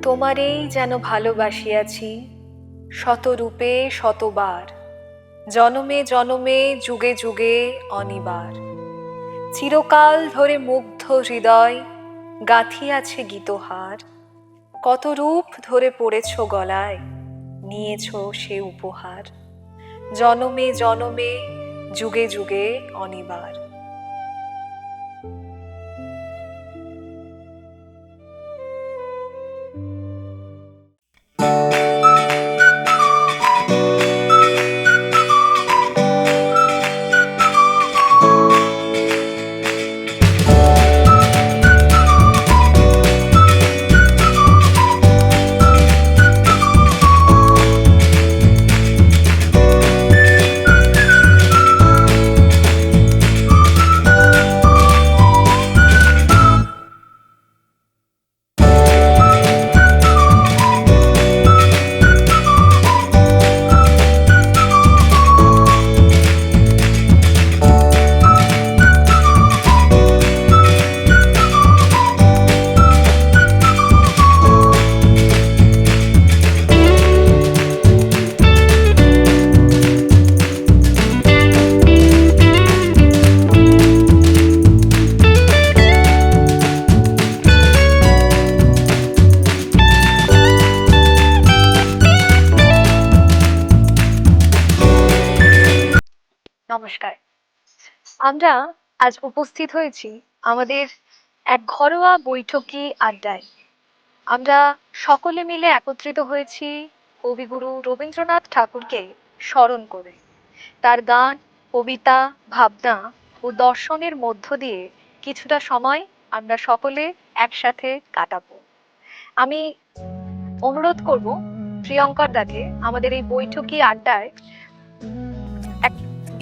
তোমারেই যেন ভালোবাসিয়াছি শতরূপে শতবার, জনমে জনমে যুগে যুগে অনিবার। চিরকাল ধরে মুগ্ধ হৃদয় গাঁথিয়াছে গীতহার। কত রূপ ধরে পড়েছ গলায়, নিয়েছ সে উপহার। জনমে জনমে যুগে যুগে অনিবার। নমস্কার। আমরা আজ উপস্থিত হয়েছি আমাদের এক ঘরোয়া বৈঠকি আড্ডায়। আমরা সকলে মিলে একত্রিত হয়েছি কবিগুরু রবীন্দ্রনাথ ঠাকুরকে স্মরণ করে। তার গান, কবিতা, ভাবনা ও দর্শনের মধ্য দিয়ে কিছুটা সময় আমরা সকলে একসাথে কাটাবো। আমি অনুরোধ করব প্রিয়ঙ্কর দাকে আমাদের এই বৈঠকি আড্ডায় এক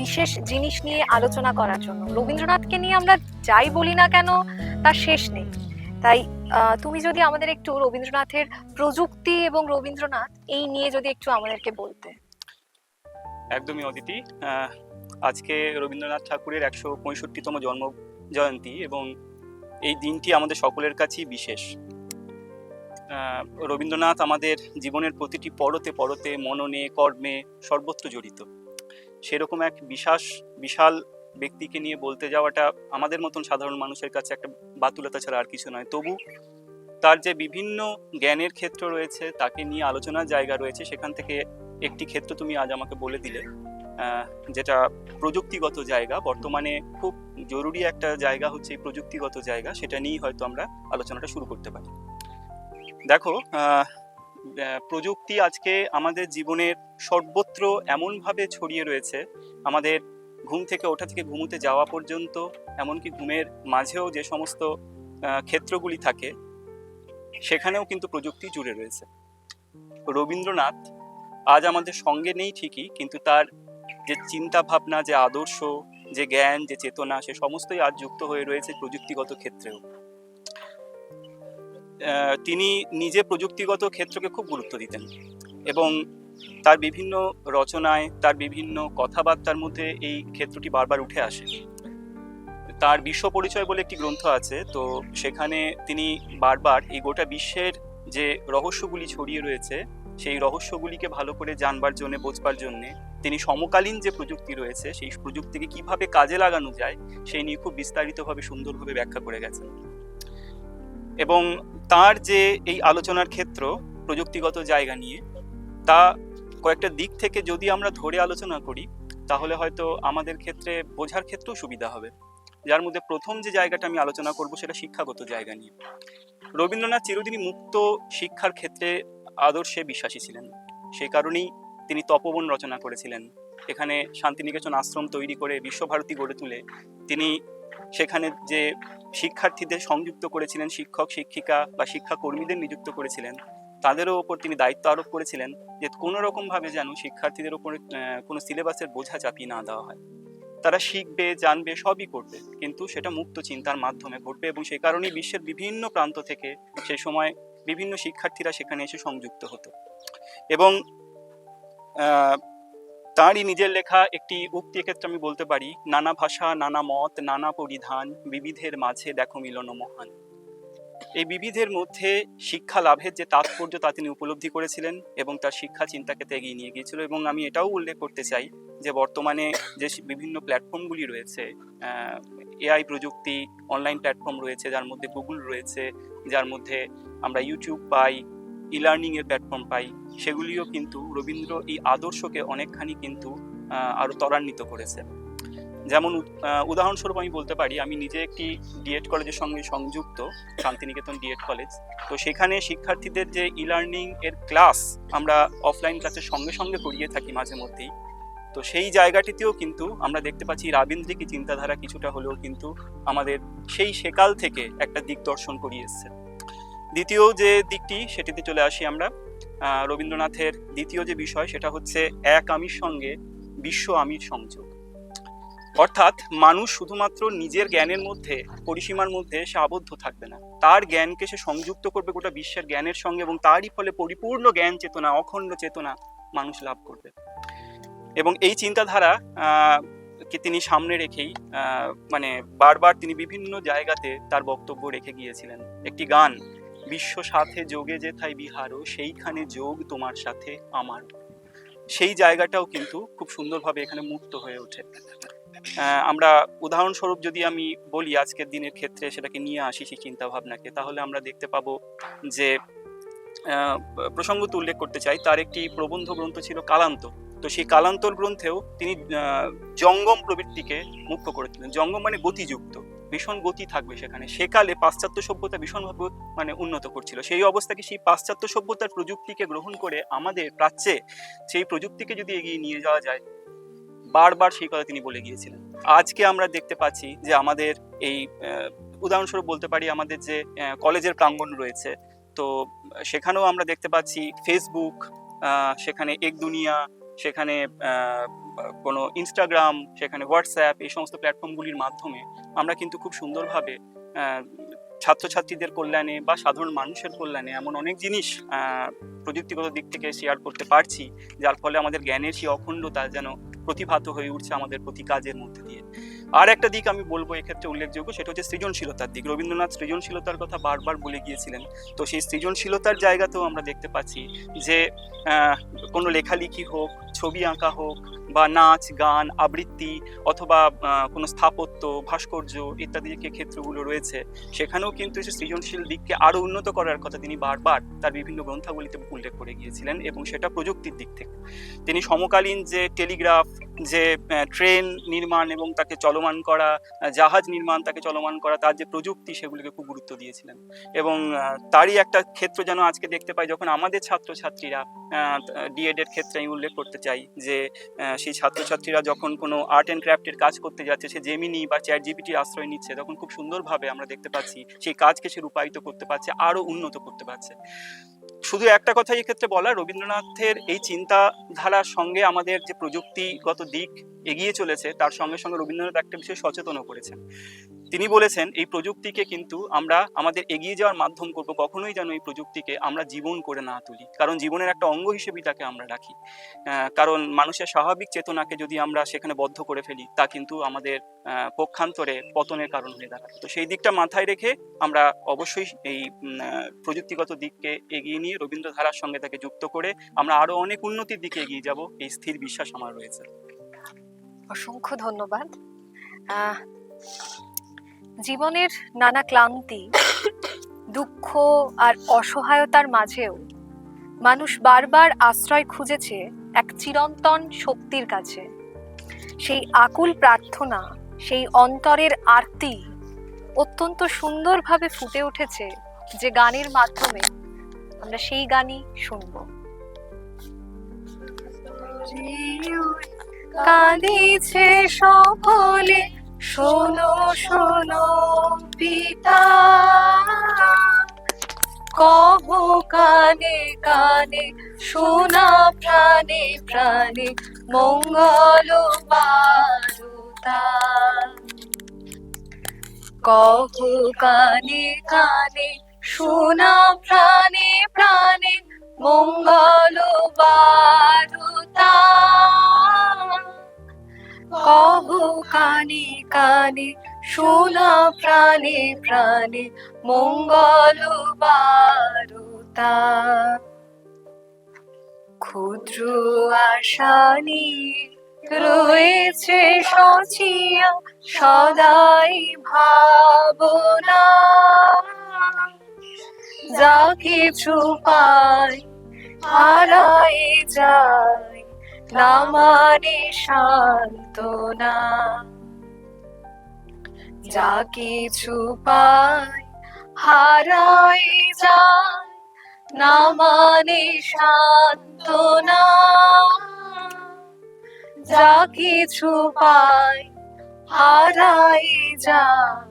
বিশেষ জিনিস নিয়ে আলোচনা করার জন্য। রবীন্দ্রনাথকে নিয়ে আমরা যাই বলি না কেন তার শেষ নেই। তাই তুমি যদি আমাদের একটু রবীন্দ্রনাথের প্রযুক্তি এবং রবীন্দ্রনাথ এই নিয়ে যদি একটু আমাদেরকে বলতে। একদমই অদিতি, আজকে রবীন্দ্রনাথ ঠাকুরের 165তম জন্ম জয়ন্তী এবং এই দিনটি আমাদের সকলের কাছেই বিশেষ। রবীন্দ্রনাথ আমাদের জীবনের প্রতিটি পরতে পরতে, মননে, কর্মে সর্বত্র জড়িত। সেরকম এক বিশাল ব্যক্তিকে নিয়ে বলতে যাওয়াটা আমাদের মতন সাধারণ মানুষের কাছে একটা বাতুলতা ছাড়া আর কিছু নয়। তবু তার যে বিভিন্ন জ্ঞানের ক্ষেত্র রয়েছে, তাকে নিয়ে আলোচনার জায়গা রয়েছে, সেখান থেকে একটি ক্ষেত্র তুমি আজ আমাকে বলে দিলে, যেটা প্রযুক্তিগত জায়গা। বর্তমানে খুব জরুরি একটা জায়গা হচ্ছে এই প্রযুক্তিগত জায়গা, সেটা নিয়েই হয়তো আমরা আলোচনাটা শুরু করতে পারি। দেখো, প্রযুক্তি আজকে আমাদের জীবনের সর্বত্র এমনভাবে ছড়িয়ে রয়েছে, আমাদের ঘুম থেকে ওঠা থেকে ঘুমোতে যাওয়া পর্যন্ত, এমনকি ঘুমের মাঝেও যে সমস্ত ক্ষেত্রগুলি থাকে সেখানেও কিন্তু প্রযুক্তি জুড়ে রয়েছে। রবীন্দ্রনাথ আজ আমাদের সঙ্গে নেই ঠিকই, কিন্তু তার যে চিন্তা ভাবনা, যে আদর্শ, যে জ্ঞান, যে চেতনা, সে সমস্তই আজ যুক্ত হয়ে রয়েছে প্রযুক্তিগত ক্ষেত্রেও। তিনি নিজে প্রযুক্তিগত ক্ষেত্রকে খুব গুরুত্ব দিতেন এবং তার বিভিন্ন রচনায়, তার বিভিন্ন কথাবার্তার মধ্যে এই ক্ষেত্রটি বারবার উঠে আসে। তার বিশ্ব পরিচয় বলে একটি গ্রন্থ আছে, তো সেখানে তিনি বারবার এই গোটা বিশ্বের যে রহস্যগুলি ছড়িয়ে রয়েছে সেই রহস্যগুলিকে ভালো করে জানবার জন্য, বোঝবার জন্য তিনি সমকালীন যে প্রযুক্তি রয়েছে সেই প্রযুক্তিকে কিভাবে কাজে লাগানো যায় সেই নিয়ে খুব বিস্তারিতভাবে, সুন্দরভাবে ব্যাখ্যা করে গেছেন। এবং তার যে এই আলোচনার ক্ষেত্র প্রযুক্তিগত জায়গা নিয়ে, তা কয়েকটা দিক থেকে যদি আমরা ধরে আলোচনা করি তাহলে হয়তো আমাদের ক্ষেত্রে বোঝার ক্ষেত্রেও সুবিধা হবে। যার মধ্যে প্রথম যে জায়গাটা আমি আলোচনা করব সেটা শিক্ষাগত জায়গা নিয়ে। রবীন্দ্রনাথ চিরদিনই মুক্ত শিক্ষার ক্ষেত্রে আদর্শে বিশ্বাসী ছিলেন। সেই কারণেই তিনি তপোবন রচনা করেছিলেন। এখানে শান্তিনিকেতন আশ্রম তৈরি করে বিশ্বভারতী গড়ে তুলে তিনি সেখানে যে শিক্ষার্থীদের সংযুক্ত করেছিলেন, শিক্ষক শিক্ষিকা বা শিক্ষা কর্মীদের নিযুক্ত করেছিলেন, তাদেরও ওপর তিনি দায়িত্ব আরোপ করেছিলেন যে কোনো রকম ভাবে যেন শিক্ষার্থীদের ওপরে কোনো সিলেবাসের বোঝা চাপিয়ে না দেওয়া হয়। তারা শিখবে, জানবে, সবই করবে, কিন্তু সেটা মুক্ত চিন্তার মাধ্যমে ঘটবে। এবং সেই কারণেই বিশ্বের বিভিন্ন প্রান্ত থেকে সেই সময় বিভিন্ন শিক্ষার্থীরা সেখানে এসে সংযুক্ত হতো। এবং তাঁরই নিজের লেখা একটি উক্তি ক্ষেত্রে আমি বলতে পারি, নানা ভাষা, নানা মত, নানা পরিধান, বিবিধের মাঝে দেখো মিলন মহান। এই বিবিধের মধ্যে শিক্ষা লাভের যে তাৎপর্য তা তিনি উপলব্ধি করেছিলেন এবং তার শিক্ষা চিন্তাকে এগিয়ে নিয়ে গিয়েছিল। এবং আমি এটাও উল্লেখ করতে চাই যে বর্তমানে যে বিভিন্ন প্ল্যাটফর্মগুলি রয়েছে, এআই প্রযুক্তি, অনলাইন প্ল্যাটফর্ম রয়েছে, যার মধ্যে গুগল রয়েছে, যার মধ্যে আমরা ইউটিউব পাই, ই লার্নিং এর প্ল্যাটফর্ম পাই, সেগুলিও কিন্তু রবীন্দ্র এই আদর্শকে অনেকখানি কিন্তু আরো ত্বরান্বিত করেছে। যেমন উদাহরণস্বরূপ আমি বলতে পারি, আমি নিজে একটি ডিএড কলেজের সঙ্গে সংযুক্ত, শান্তিনিকেতন ডিএড কলেজ। তো সেখানে শিক্ষার্থীদের যে ই লার্নিং এর ক্লাস আমরা অফলাইন ক্লাসের সঙ্গে সঙ্গে করিয়ে থাকি মাঝে মধ্যেই। তো সেই জায়গাটিতেও কিন্তু আমরা দেখতে পাচ্ছি রাবীন্দ্রিক চিন্তাধারা কিছুটা হলেও কিন্তু আমাদের সেই সেকাল থেকে একটা দিক দর্শন করিয়ে এসছে। দ্বিতীয় যে দিকটি, সেটিতে চলে আসি আমরা। রবীন্দ্রনাথের দ্বিতীয় যে বিষয়, সেটা হচ্ছে এক আমির সঙ্গে বিশ্ব আমির সংযোগ। অর্থাৎ মানুষ শুধুমাত্র নিজের জ্ঞানের মধ্যে, পরিসীমার মধ্যে সে আবদ্ধ থাকবে না, তার জ্ঞানকে সে সংযুক্ত করবে গোটা বিশ্বের জ্ঞানের সঙ্গে, এবং তারই ফলে পরিপূর্ণ জ্ঞান চেতনা, অখণ্ড চেতনা মানুষ লাভ করবে। এবং এই চিন্তাধারা কে তিনি সামনে রেখেই মানে বারবার তিনি বিভিন্ন জায়গাতে তার বক্তব্য রেখে গিয়েছিলেন। একটি গান, বিশ্ব সাথে যোগে যেথায় বিহারও, সেইখানে যোগ তোমার সাথে আমার, সেই জায়গাটাও কিন্তু খুব সুন্দরভাবে এখানে মুক্ত হয়ে ওঠে। আমরা উদাহরণস্বরূপ যদি আমি বলি আজকের দিনের ক্ষেত্রে, সেটাকে নিয়ে আসি সেই চিন্তা ভাবনাকে, তাহলে আমরা দেখতে পাবো যে প্রসঙ্গত উল্লেখ করতে চাই, তার একটি প্রবন্ধ গ্রন্থ ছিল কালান্ত। তো সেই কালান্তর গ্রন্থেও তিনি জঙ্গম প্রবৃত্তিকে মুখ্য করেছিলেন। জঙ্গম মানে গতিযুক্ত, ভীষণ গতি থাকবে সেখানে। সেকালে পাশ্চাত্য সভ্যতা ভীষণভাবে মানে উন্নত করছিল, সেই অবস্থাকে সেই পাশ্চাত্য সভ্যতার প্রযুক্তিকে গ্রহণ করে আমাদের প্রাচ্যে সেই প্রযুক্তিকে যদি এগিয়ে নিয়ে যাওয়া যায়, বারবার সেই কথা তিনি বলে গিয়েছিলেন। আজকে আমরা দেখতে পাচ্ছি যে আমাদের এই উদাহরণস্বরূপ বলতে পারি, আমাদের যে কলেজের প্রাঙ্গণ রয়েছে, তো সেখানেও আমরা দেখতে পাচ্ছি ফেসবুক, সেখানে এক দুনিয়া, সেখানে কোনো ইনস্টাগ্রাম, সেখানে হোয়াটসঅ্যাপ, এই সমস্ত প্ল্যাটফর্মগুলির মাধ্যমে আমরা কিন্তু খুব সুন্দরভাবে ছাত্রছাত্রীদের কল্যাণে বা সাধারণ মানুষের কল্যাণে এমন অনেক জিনিস প্রযুক্তিগত দিক থেকে শেয়ার করতে পারছি, যার ফলে আমাদের জ্ঞানের সেই অখণ্ডতা যেন প্রতিভাত হয়ে উঠছে আমাদের প্রতি কাজের মধ্যে দিয়ে। আর একটা দিক আমি বলবো এক্ষেত্রে উল্লেখযোগ্য, সেটা হচ্ছে সৃজনশীলতার দিক। রবীন্দ্রনাথ সৃজনশীলতার কথা বারবার বলে গিয়েছিলেন। তো সেই সৃজনশীলতার জায়গাতেও আমরা দেখতে পাচ্ছি যে কোনো লেখালেখি হোক, ছবি আঁকা হোক, বা নাচ গান, আবৃত্তি, অথবা কোনো স্থাপত্য, ভাস্কর্য ইত্যাদি যে ক্ষেত্রগুলো রয়েছে, সেখানেও কিন্তু সেই সৃজনশীল দিককে আরো উন্নত করার কথা তিনি বারবার তার বিভিন্ন গ্রন্থাবলীতে উল্লেখ করে গিয়েছিলেন। এবং সেটা প্রযুক্তির দিক থেকে তিনি সমকালীন যে টেলিগ্রাফ, যে ট্রেন নির্মাণ এবং তাকে চলমান করা, জাহাজ নির্মাণ তাকে চলমান করা, তার যে প্রযুক্তি, সেগুলিকে খুব গুরুত্ব দিয়েছিলেন। এবং তারই একটা ক্ষেত্র যেন আজকে দেখতে পাই, যখন আমাদের ছাত্রছাত্রীরা ডিএড এর ক্ষেত্রে আমি উল্লেখ করতে চাই যে সেই ছাত্রছাত্রীরা যখন কোনো আর্ট অ্যান্ড ক্রাফটের কাজ করতে যাচ্ছে, সে জেমিনি বা চ্যাট জিপিটির আশ্রয় নিচ্ছে, তখন খুব সুন্দরভাবে আমরা দেখতে পাচ্ছি সেই কাজকে সে রূপায়িত করতে পারছে, আরো উন্নত করতে পারছে। শুধু একটা কথাই এক্ষেত্রে বলা, রবীন্দ্রনাথের এই চিন্তাধারার সঙ্গে আমাদের যে প্রযুক্তিগত দিক এগিয়ে চলেছে, তার সঙ্গে সঙ্গে রবীন্দ্রনাথ একটা বিষয় সচেতনও করেছেন। তিনি বলেছেন এই প্রযুক্তিকে কিন্তু আমরা আমাদের এগিয়ে যাওয়ার মাধ্যম করব, কখনোই যেন এই প্রযুক্তিকে আমরা জীবন করে না তুলি, কারণ জীবনের একটা অঙ্গ হিসেবেই তাকে আমরা রাখি। কারণ মানুষের স্বাভাবিক চেতনাকে যদি আমরা সেখানে বদ্ধ করে ফেলি, তা কিন্তু আমাদের পক্ষান্তরে পতনের কারণ হয়ে দাঁড়াবে। তো সেই দিকটা মাথায় রেখে আমরা অবশ্যই এই প্রযুক্তিগত দিককে এগিয়ে নিয়ে রবীন্দ্র ধারার সঙ্গে তাকে যুক্ত করে আমরা আরো অনেক উন্নতির দিকে এগিয়ে যাব, এই স্থির বিশ্বাস আমার রয়েছে। অসংখ্য ধন্যবাদ। জীবনের নানা ক্লান্তি, দুঃখ আর অসহায়তার মাঝেও মানুষ বারবার আশ্রয় খুঁজেছে এক চিরন্তন শক্তির কাছে। সেই আকুল প্রার্থনা, সেই অন্তরের আরতি অত্যন্ত সুন্দরভাবে ফুটে উঠেছে যে গানের মাধ্যমে আমরা সেই গানই শুনব। কাঁদিছে সকলে, শোনো শোনো পিতা, কহ কানে কানে, শোনা প্রাণে প্রাণে, মঙ্গল বারুতা। কহ কানে কানে, শোনা প্রাণে প্রাণে, মঙ্গল বারুতা। কহ কানে কানে, শোনা প্রাণে প্রাণে মঙ্গল বারতা, ক্ষুদ্র আশা নিয়ে রয়েছে সচিয়া সদাই ভাবনা। যা কিছু পাই হারাই যাই, না মানে সান্ত্বনা। যা কিছু পাই হারাই যাই, না মানে সান্ত্বনা। যা কিছু পাই হারাই যাই,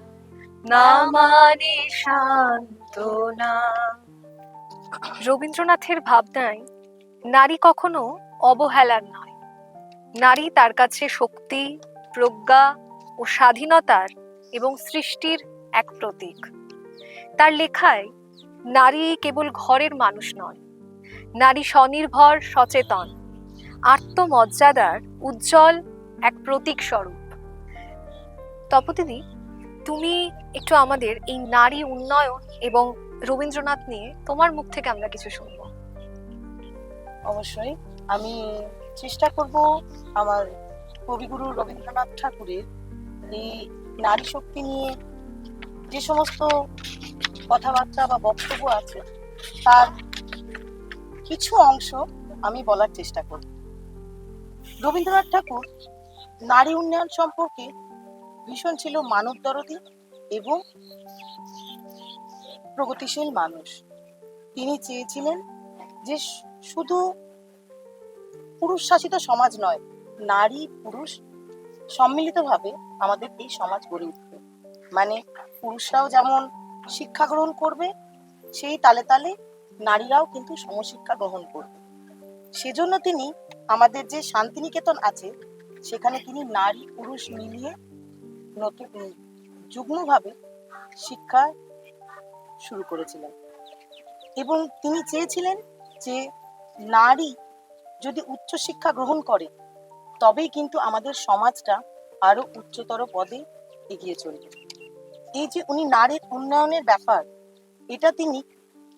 না মানে সান্ত্বনা। রবীন্দ্রনাথের ভাবনায় নারী কখনো অবহেলার নয়। নারী তার কাছে শক্তি, প্রজ্ঞা ও স্বাধীনতার এবং সৃষ্টির এক প্রতীক। তার লেখায় নারী কেবল ঘরের মানুষ নয়, নারী স্বনির্ভর, সচেতন, আত্মমর্যাদার উজ্জ্বল এক প্রতীক স্বরূপ। তপতিদি, তুমি একটু আমাদের এই নারী উন্নয়ন এবং রবীন্দ্রনাথ নিয়ে তোমার মুখ থেকে আমরা কিছু শুনবো। অবশ্যই আমি চেষ্টা করব আমার কবিগুরু রবীন্দ্রনাথ ঠাকুরের এই নারী শক্তি নিয়ে যে সমস্ত কথাবার্তা বা বক্তব্য আছে তার কিছু অংশ আমি বলার চেষ্টা করব। রবীন্দ্রনাথ ঠাকুর নারী উন্নয়ন সম্পর্কে ভীষণ ছিল মানবদরদী এবং প্রগতিশীল মানুষ। তিনি চেয়েছিলেন যে শুধু পুরুষ শাসিত সমাজ নয়, নারী পুরুষ সম্মিলিতভাবে আমাদের এই সমাজ গড়ে উঠবে। মানে পুরুষরাও যেমন শিক্ষা গ্রহণ করবে, সেই তালে তালে নারীরাও কিন্তু সমশিক্ষা গ্রহণ করবে। সেজন্য তিনি আমাদের যে শান্তিনিকেতন আছে সেখানে তিনি নারী পুরুষ মিলিয়ে নতুন যুগ্মভাবে শিক্ষা শুরু করেছিলেন এবং তিনি চেয়েছিলেন যে নারী যদি উচ্চ শিক্ষা গ্রহণ করে তবেই কিন্তু আমাদের সমাজটা আরো উচ্চতর পদে এগিয়ে চলবে। এই যে উনি নারীর উন্নয়নের ব্যাপার, এটা তিনি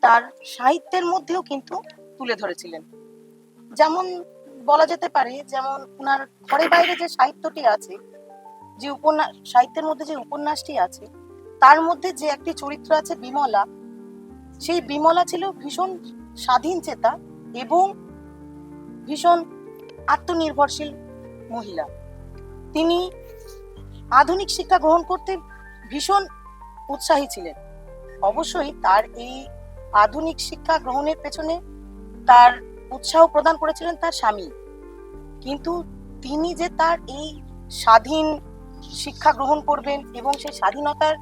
তার সাহিত্যের মধ্যেও কিন্তু তুলে ধরেছিলেন। যেমন বলা যেতে পারে, যেমন উনার ঘরে বাইরে যে সাহিত্যটি আছে, যে উপন্যাস সাহিত্যের মধ্যে যে উপন্যাসটি আছে তার মধ্যে যে একটি চরিত্র আছে বিমলা, সেই বিমলা ছিল ভীষণ স্বাধীন চেতা এবং ভীষণ আত্মনির্ভরশীল মহিলা। তিনি আধুনিক শিক্ষা গ্রহণ করতে ভীষণ উৎসাহী ছিলেন। অবশ্যই তার এই আধুনিক শিক্ষা গ্রহণের পেছনে তার উৎসাহ প্রদান করেছিলেন তার স্বামী, কিন্তু তিনি যে তার এই স্বাধীন শিক্ষা গ্রহণ করবেন এবং সেই স্বাধীনতার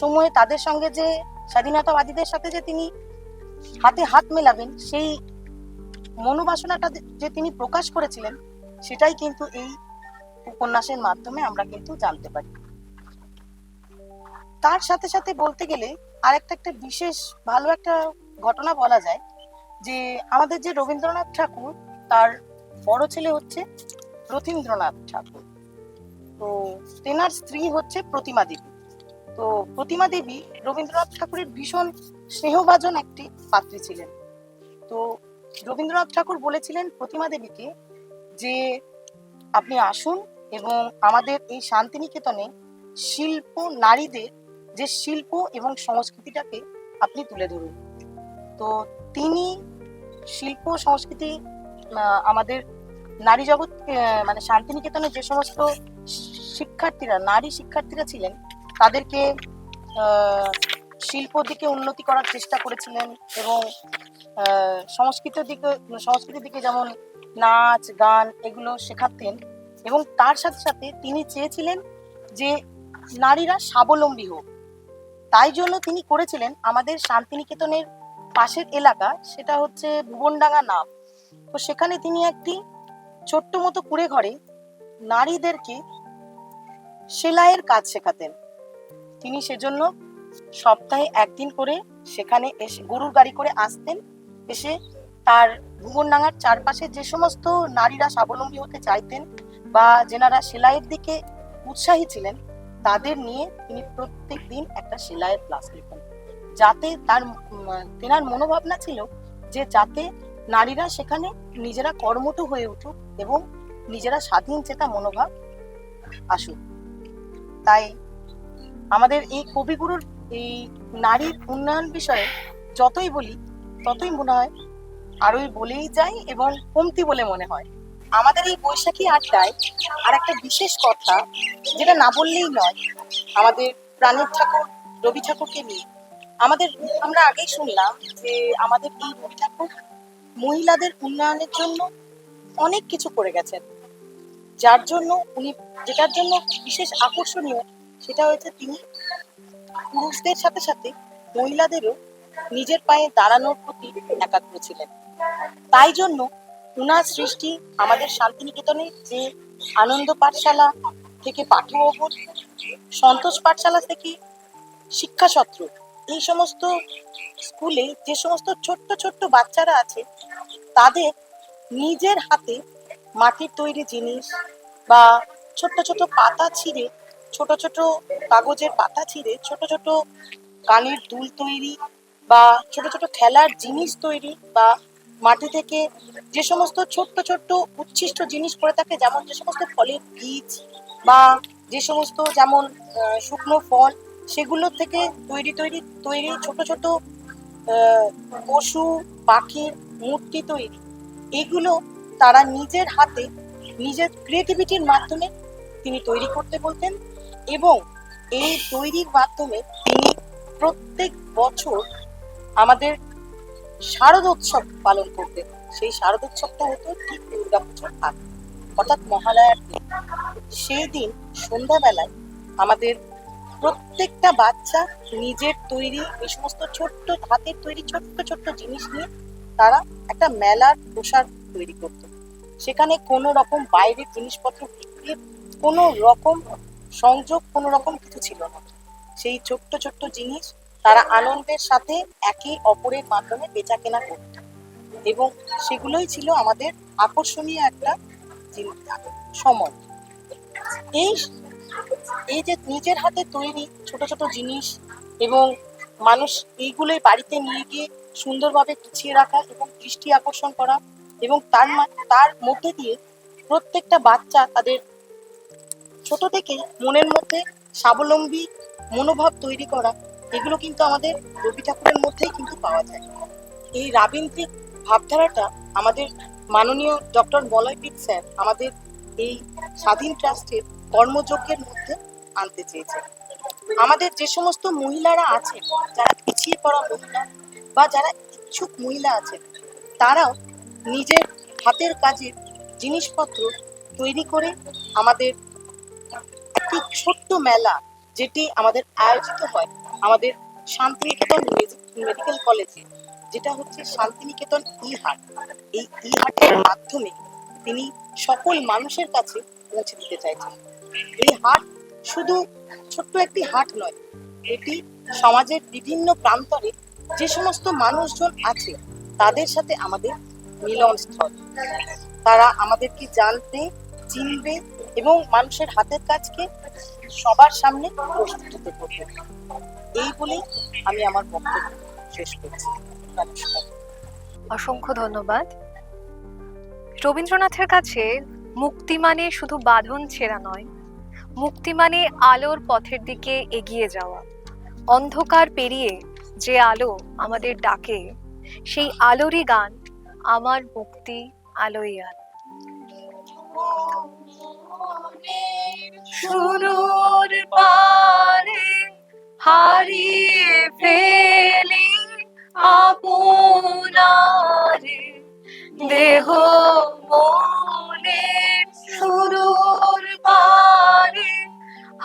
সময়ে তাদের সঙ্গে যে স্বাধীনতাবাদীদের সাথে যে তিনি হাতে হাত মেলাবেন, সেই মনোবাসনাটা যে তিনি প্রকাশ করেছিলেন সেটাই কিন্তু এই উপন্যাসের মাধ্যমে আমরা কিন্তু জানতে পারি। তার সাথে সাথে বলতে গেলে আর একটা বিশেষ ভালো একটা ঘটনা বলা যায় যে আমাদের যে রবীন্দ্রনাথ ঠাকুর তার বড় ছেলে হচ্ছে রথীন্দ্রনাথ ঠাকুর, তো তেনার স্ত্রী হচ্ছে প্রতিমা দেবী। তো প্রতিমা দেবী রবীন্দ্রনাথ ঠাকুরের ভীষণ স্নেহভাজন একটি পাত্রী ছিলেন। তো রবীন্দ্রনাথ ঠাকুর বলেছিলেন প্রতিমা দেবীকে যে আপনি আসুন এবং আমাদের এই শান্তিনিকেতনে শিল্প, নারীদের যে শিল্প এবং সংস্কৃতিটাকে আপনি তুলে ধরুন। তো তিনি শিল্প সংস্কৃতি আমাদের নারী জগৎ মানে শান্তিনিকেতনের যে সমস্ত শিক্ষার্থীরা, নারী শিক্ষার্থীরা ছিলেন তাদেরকে শিল্প দিকে উন্নতি করার চেষ্টা করেছিলেন এবং সংস্কৃতির দিকে যেমন নাচ গান এগুলো শেখাতেন। এবং তার সাথে সাথে তিনি চেয়েছিলেন যে নারীরা স্বাবলম্বী হোক, তাই জন্য তিনি করেছিলেন আমাদের শান্তিনিকেতনের পাশের এলাকা, সেটা হচ্ছে ভুবনডাঙ্গা নাম। তো সেখানে তিনি একটি ছোট্ট মতো কুঁড়ে ঘরে নারীদেরকে সেলাইয়ের কাজ শেখাতেন। তিনি সেজন্য সপ্তাহে একদিন করে সেখানে এসে গরুর গাড়ি করে আসতেন, এসে তার ভুবনডাঙ্গার চারপাশে যে সমস্ত নারীরা স্বাবলম্বী হতে চাইতেন বা যেনারা সেলাইয়ের দিকে উৎসাহী ছিলেন তাদের নিয়ে তিনি প্রত্যেক দিন একটা সেলাইয়ের ক্লাস নিতেন, যাতে তেনার মনোভাবনা ছিল যে যাতে নারীরা সেখানে নিজেরা কর্মঠ হয়ে উঠুক এবং নিজেরা স্বাধীন চেতা মনোভাব আসুক। তাই আমাদের এই কবিগুরুর এই নারীর উন্নয়ন বিষয়ে যতই বলি ততই মনে হয় আরোই বলেই যাই এবং কমতি বলে মনে হয়। আমাদের এই বৈশাখী আড্ডায় আর একটা বিশেষ কথা যেটা না বললেই নয়, আমাদের প্রাণের ঠাকুর রবি ঠাকুরকে নিয়ে আমরা আগেই শুনলাম যে আমাদের এই রবি ঠাকুর মহিলাদের উন্নয়নের জন্য অনেক কিছু করে গেছেন, যেটার জন্য বিশেষ আকর্ষণীয় সেটা হয়েছে তিনি পুরুষদের সাথে সাথে মহিলাদেরও নিজের পায়ে দাঁড়ানোর প্রতি একাগ্র ছিলেন। তাই জন্য উনার সৃষ্টি আমাদের শান্তিনিকেতনে যে আনন্দ পাঠশালা থেকে পাঠ্যভবন, সন্তোষ পাঠশালা থেকে শিক্ষাসত্র, এই সমস্ত স্কুলে যে সমস্ত ছোট্ট ছোট্ট বাচ্চারা আছে তাদের নিজের হাতে মাটির তৈরি জিনিস বা ছোট্ট ছোট পাতা ছিঁড়ে, ছোট ছোট কাগজের পাতা ছিঁড়ে ছোট ছোট কানের দুল তৈরি বা ছোট ছোট খেলার জিনিস তৈরি বা মাটি থেকে যে সমস্ত ছোট্ট ছোট্ট উচ্ছিষ্ট জিনিস পড়ে থাকে, যেমন যে সমস্ত ফলের বীজ বা যে সমস্ত যেমন শুকনো ফল, সেগুলো থেকে তৈরি ছোট ছোট আহ, পশু পাখির মূর্তি তৈরি, এগুলো তারা নিজের হাতে নিজের ক্রিয়েটিভিটির মাধ্যমে তিনি তৈরি করতে বলতেন এবং এই তৈরির মাধ্যমে তিনি প্রত্যেক বছর আমাদের শারদোৎসব পালন করতেন। সেই শারদোৎসবটা হতো ঠিক দুর্গাপুজোর আগে, অর্থাৎ মহালয়ার দিন। সেই দিন সন্ধ্যাবেলায় আমাদের প্রত্যেকটা বাচ্চা নিজের তৈরি এই সমস্ত ছোট্ট হাতের তৈরি ছোট্ট ছোট্ট জিনিস নিয়ে তারা একটা মেলার পোশাক তৈরি করত। সেখানে কোনো রকম বাইরের জিনিসপত্র বিক্রির কোনো রকম সংযোগ, কোনো রকম কিছু ছিল না। সেই ছোট্ট ছোট্ট জিনিস তারা আনন্দের সাথে একে অপরের মাধ্যমে বেচা কেনা করত এবং সেগুলোই ছিল আমাদের আকর্ষণীয় একটা সময়। এই এই যে নিজের হাতে তৈরি ছোট ছোট জিনিস এবং মানুষ এইগুলোই বাড়িতে নিয়ে গিয়ে সুন্দরভাবে গুছিয়ে রাখা এবং দৃষ্টি আকর্ষণ করা এবং তার মধ্যে দিয়ে প্রত্যেকটা বাচ্চা তাদের ছোট থেকে মনের মধ্যে স্বাবলম্বী মনোভাব তৈরি করা, এগুলো কিন্তু আমাদের রবি ঠাকুরের মধ্যেই কিন্তু পাওয়া যায়। এই রাবীন্দ্রিক ভাবধারাটা আমাদের মাননীয় ডক্টর মলয়পীঠ স্যার আমাদের এই স্বাধীন ট্রাস্টের কর্মযজ্ঞের মধ্যে আনতে চেয়েছেন। আমাদের যে সমস্ত মহিলারা আছেন, যারা পিছিয়ে পড়া মহিলা বা যারা ইচ্ছুক মহিলা আছেন, তারাও নিজের হাতের কাজের জিনিসপত্র তৈরি করে আমাদের একটি ছোট্ট মেলা যেটি আমাদের আয়োজিত হয় আমাদের শান্তিনিকেতন মেডিকেল কলেজে, যেটা হচ্ছে শান্তিনিকেতন হাট। এই হাটের মাধ্যমে তিনি সকল মানুষের কাছে পৌঁছে দিতে চাইছেন। এই হাট শুধু ছোট্ট একটি হাট নয়, এটি সমাজের বিভিন্ন প্রান্তরে যে সমস্ত মানুষজন আছে তাদের সাথে আমাদের মিলনস্থল। তারা আমাদেরকে জানতে, চিনবে এবং মানুষের হাতের কাজকে সবার সামনে প্রস্তুত করবে। এই বলেই আমি আমার বক্তব্য শেষ করছি। নমস্কার। অসংখ্য ধন্যবাদ। রবীন্দ্রনাথের কাছে মুক্তি মানে শুধু বাঁধন ছেঁড়া নয়, মুক্তি মানে আলোর পথের দিকে এগিয়ে যাওয়া। অন্ধকার পেরিয়ে যে আলো আমাদের ডাকে, সেই আলোরই গান আমার মুক্তি আলোই আলো। সুদূর পারে হারিয়ে ফেলি আপনারে, দেহ মনে সুদূর পারে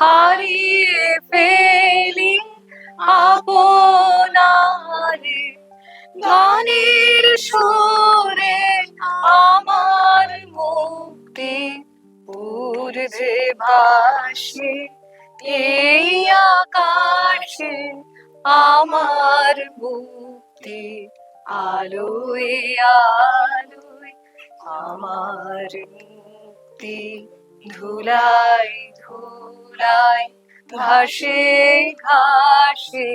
হারিয়ে ফেলি আপনারে, গানের সুরে আমার মুক্তি ঊর্ধ্বে ভাসে, এই আকাশে আমার মুক্তি আলোয় আলোয় আমার মুক্তি ধুলায় ধুলায় ঘাসে ঘাসে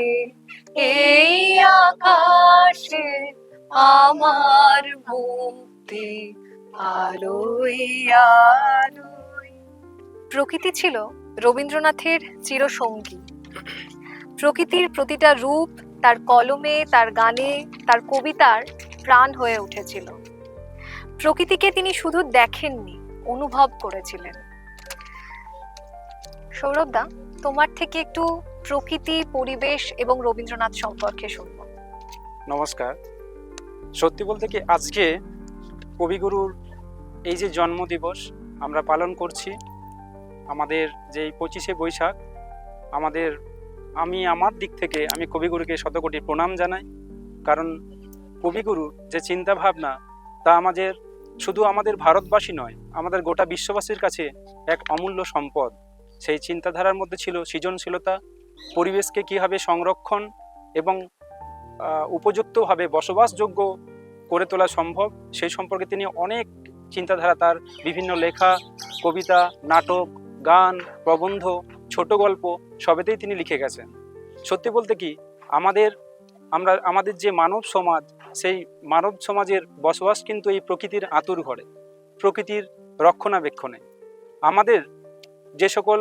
এই আকাশে আমার মুক্তি আলোয় আলোয়। প্রকৃতি ছিল রবীন্দ্রনাথের চিরসঙ্গী। প্রকৃতির প্রতিটা রূপ তার কলমে, তার গানে, তার কবিতার প্রাণ হয়ে উঠেছিল। প্রকৃতিকে তিনি শুধু দেখেননি, অনুভব করেছিলেন। সৌরভদা, তোমার থেকে একটু প্রকৃতি, পরিবেশ এবং রবীন্দ্রনাথ সম্পর্কে শুনবো। নমস্কার। সত্যি বলতে কি, আজকে কবিগুরুর এই যে জন্মদিবস আমরা পালন করছি, আমাদের যে 25শে বৈশাখ, আমার দিক থেকে আমি কবিগুরুকে শতকোটি প্রণাম জানাই। কারণ কবিগুরুর যে চিন্তা ভাবনা, তা শুধু আমাদের ভারতবাসী নয়, আমাদের গোটা বিশ্ববাসীর কাছে এক অমূল্য সম্পদ। সেই চিন্তাধারার মধ্যে ছিল সৃজনশীলতা, পরিবেশকে কীভাবে সংরক্ষণ এবং উপযুক্তভাবে বসবাসযোগ্য করে তোলা সম্ভব, সেই সম্পর্কে তিনি অনেক চিন্তাধারা, তার বিভিন্ন লেখা, কবিতা, নাটক, গান, প্রবন্ধ, ছোট গল্প সবেতেই তিনি লিখে গেছেন। সত্যি বলতে কি, আমাদের যে মানব সমাজ, সেই মানব সমাজের বসবাস কিন্তু এই প্রকৃতির আঁতুর ঘরে, প্রকৃতির রক্ষণাবেক্ষণে। আমাদের যে সকল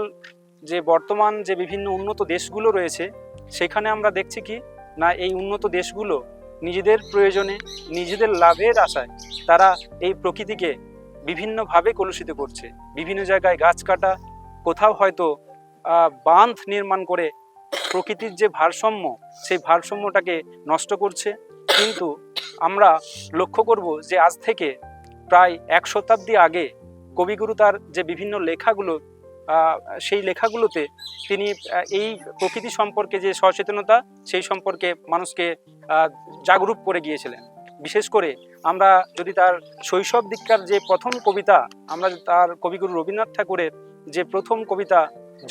যে বর্তমান যে বিভিন্ন উন্নত দেশগুলো রয়েছে, সেখানে আমরা দেখছি কি না, এই উন্নত দেশগুলো নিজেদের প্রয়োজনে, নিজেদের লাভের আশায় তারা এই প্রকৃতিকে বিভিন্নভাবে কলুষিত করছে। বিভিন্ন জায়গায় গাছ কাটা, কোথাও হয়তো বাঁধ নির্মাণ করে প্রকৃতির যে ভারসাম্য, সেই ভারসাম্যটাকে নষ্ট করছে। কিন্তু আমরা লক্ষ্য করব যে আজ থেকে প্রায় 1 শতাব্দী আগে কবিগুরু তার যে বিভিন্ন লেখাগুলো, সেই লেখাগুলোতে তিনি এই প্রকৃতি সম্পর্কে যে সচেতনতা, সেই সম্পর্কে মানুষকে জাগরূক করে গিয়েছিলেন। বিশেষ করে আমরা যদি তার শৈশব দিককার যে প্রথম কবিতা, আমরা তার কবিগুরু রবীন্দ্রনাথ ঠাকুরের যে প্রথম কবিতা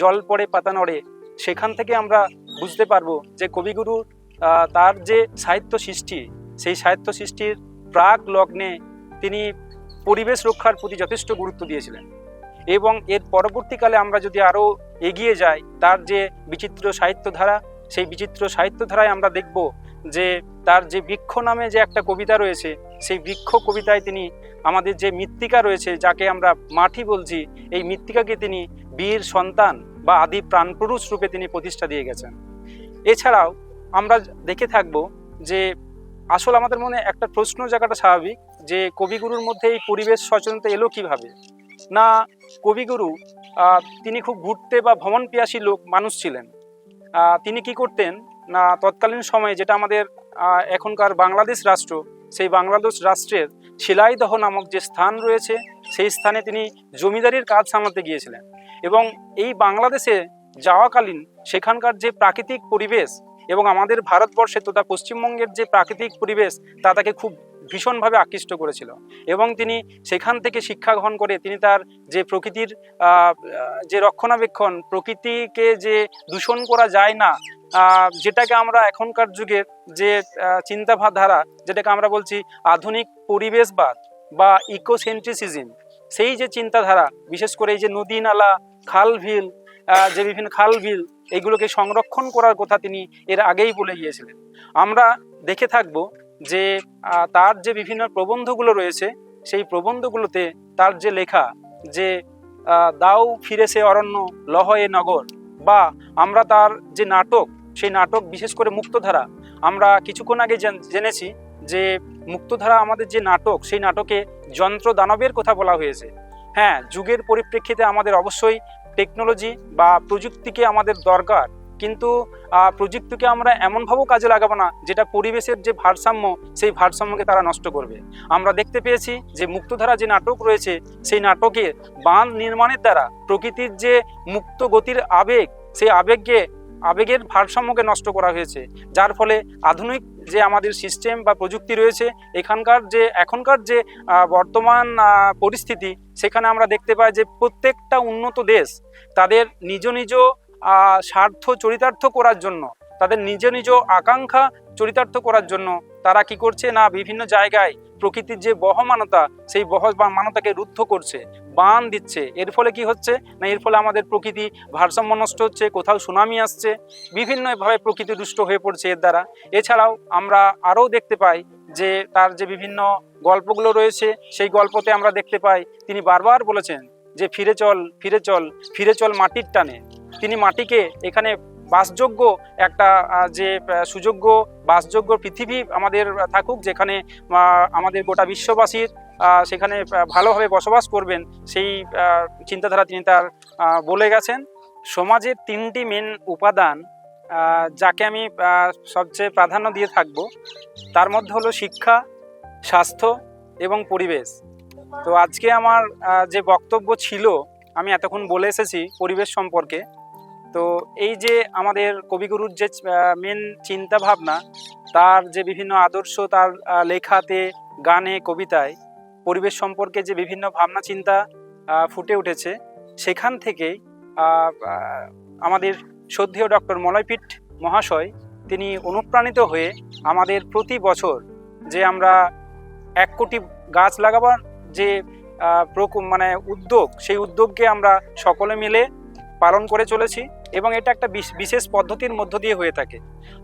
জল পড়ে পাতা নড়ে, সেখান থেকে আমরা বুঝতে পারবো যে কবিগুরু তার যে সাহিত্য সৃষ্টি, সেই সাহিত্য সৃষ্টির প্রাক লগ্নে তিনি পরিবেশ রক্ষার প্রতি যথেষ্ট গুরুত্ব দিয়েছিলেন। এবং এর পরবর্তীকালে আমরা যদি আরও এগিয়ে যাই, তার যে বিচিত্র সাহিত্যধারা, সেই বিচিত্র সাহিত্যধারায় আমরা দেখব যে তার যে বৃক্ষ নামে যে একটা কবিতা রয়েছে, সেই বৃক্ষ কবিতায় তিনি আমাদের যে মৃত্তিকা রয়েছে, যাকে আমরা মাটি বলছি, এই মৃত্তিকাকে তিনি বীর সন্তান বা আদি প্রাণপুরুষ রূপে তিনি প্রতিষ্ঠা দিয়ে গেছেন। এছাড়াও আমরা দেখে থাকব যে আসলে আমাদের মনে একটা প্রশ্ন জায়গাটা স্বাভাবিক, যে কবিগুরুর মধ্যে এই পরিবেশ সচেতনতা এলো কিভাবে। না, কবিগুরু তিনি খুব ঘুরতে বা ভ্রমণ পিয়াসী মানুষ ছিলেন। তিনি কি করতেন না, তৎকালীন সময়ে যেটা আমাদের এখনকার বাংলাদেশ রাষ্ট্র, সেই বাংলাদেশ রাষ্ট্রের শিলাইদহ নামক যে স্থান রয়েছে, সেই স্থানে তিনি জমিদারির কাজ সামলাতে গিয়েছিলেন। এবং এই বাংলাদেশে যাওয়াকালীন সেখানকার যে প্রাকৃতিক পরিবেশ এবং আমাদের ভারতবর্ষে তথা পশ্চিমবঙ্গের যে প্রাকৃতিক পরিবেশ, তা তাকে খুব ভীষণভাবে আকৃষ্ট করেছিল। এবং তিনি সেখান থেকে শিক্ষা গ্রহণ করে তিনি তার যে প্রকৃতির যে রক্ষণাবেক্ষণ, প্রকৃতিকে যে দূষণ করা যায় না, যেটাকে আমরা এখনকার যুগের যে চিন্তাধারা, যেটাকে আমরা বলছি আধুনিক পরিবেশবাদ বা ইকোসেন্ট্রিসিজম, সেই যে চিন্তাধারা, বিশেষ করে এই যে নদী নালা, খাল বিল, যে বিভিন্ন খাল বিল, এইগুলোকে সংরক্ষণ করার কথা তিনি এর আগেই বলে গিয়েছিলেন। আমরা দেখে থাকব যে তার যে বিভিন্ন প্রবন্ধগুলো রয়েছে, সেই প্রবন্ধগুলোতে তার যে লেখা, যে দাও ফিরেছে অরণ্য লহয়ে নগর, বা আমরা তার যে নাটক, সেই নাটক বিশেষ করে মুক্তধারা, আমরা কিছুক্ষণ আগে জেনেছি যে মুক্তধারা আমাদের যে নাটক, সেই নাটকে যন্ত্র দানবের কথা বলা হয়েছে। হ্যাঁ, যুগের পরিপ্রেক্ষিতে আমাদের অবশ্যই টেকনোলজি বা প্রযুক্তিকে আমাদের দরকার, কিন্তু প্রযুক্তিকে আমরা এমনভাবেও কাজে লাগাবো না যেটা পরিবেশের যে ভারসাম্য, সেই ভারসাম্যকে তারা নষ্ট করবে। আমরা দেখতে পেয়েছি যে মুক্তধারা যে নাটক রয়েছে, সেই নাটকে বাঁধ নির্মাণের দ্বারা প্রকৃতির যে মুক্ত গতির আবেগ, সেই আবেগের ভারসাম্যকে নষ্ট করা হয়েছে, যার ফলে আধুনিক যে আমাদের সিস্টেম বা প্রযুক্তি রয়েছে, এখনকার যে বর্তমান পরিস্থিতি, সেখানে আমরা দেখতে পাই যে প্রত্যেকটা উন্নত দেশ তাদের নিজ নিজ স্বার্থ চরিতার্থ করার জন্য, তাদের নিজ নিজ আকাঙ্ক্ষা চরিতার্থ করার জন্য তারা কি করছে না বিভিন্ন জায়গায় প্রকৃতির যে বহমানতা সেই বহমানতাকে রুদ্ধ করছে, বান দিচ্ছে। এর ফলে কি হচ্ছে না, এর ফলে আমাদের প্রকৃতি ভারসাম্য নষ্ট হচ্ছে, কোথাও সুনামি আসছে, বিভিন্নভাবে প্রকৃতি দুষ্ট হয়ে পড়ছে এর দ্বারা। এছাড়াও আমরা আরও দেখতে পাই যে তার যে বিভিন্ন গল্পগুলো রয়েছে সেই গল্পতে আমরা দেখতে পাই তিনি বারবার বলেছেন যে ফিরে চল ফিরে চল ফিরে চল মাটির টানে। তিনি মাটিকে এখানে বাসযোগ্য একটা যে সুযোগ্য বাসযোগ্য পৃথিবী আমাদের থাকুক, যেখানে আমাদের গোটা বিশ্ববাসীর সেখানে ভালোভাবে বসবাস করবেন, সেই চিন্তাধারা তিনি তার বলে গেছেন। সমাজের 3টি মেন উপাদান যাকে আমি সবচেয়ে প্রাধান্য দিয়ে থাকব, তার মধ্যে হলো শিক্ষা, স্বাস্থ্য এবং পরিবেশ। তো আজকে আমার যে বক্তব্য ছিল আমি এতক্ষণ বলে এসেছি পরিবেশ সম্পর্কে। তো এই যে আমাদের কবিগুরুর যে মেন চিন্তা ভাবনা, তার যে বিভিন্ন আদর্শ, তার লেখাতে, গানে, কবিতায় পরিবেশ সম্পর্কে যে বিভিন্ন ভাবনা চিন্তা ফুটে উঠেছে, সেখান থেকেই আমাদের শ্রদ্ধেয় ডক্টর মলয়পীঠ মহাশয় তিনি অনুপ্রাণিত হয়ে আমাদের প্রতি বছর যে আমরা 1 কোটি গাছ লাগাবার যে উদ্যোগ, সেই উদ্যোগকে আমরা সকলে মিলে পালন করে চলেছি এবং এটা একটা বিশেষ পদ্ধতির মধ্য দিয়ে হয়ে থাকে।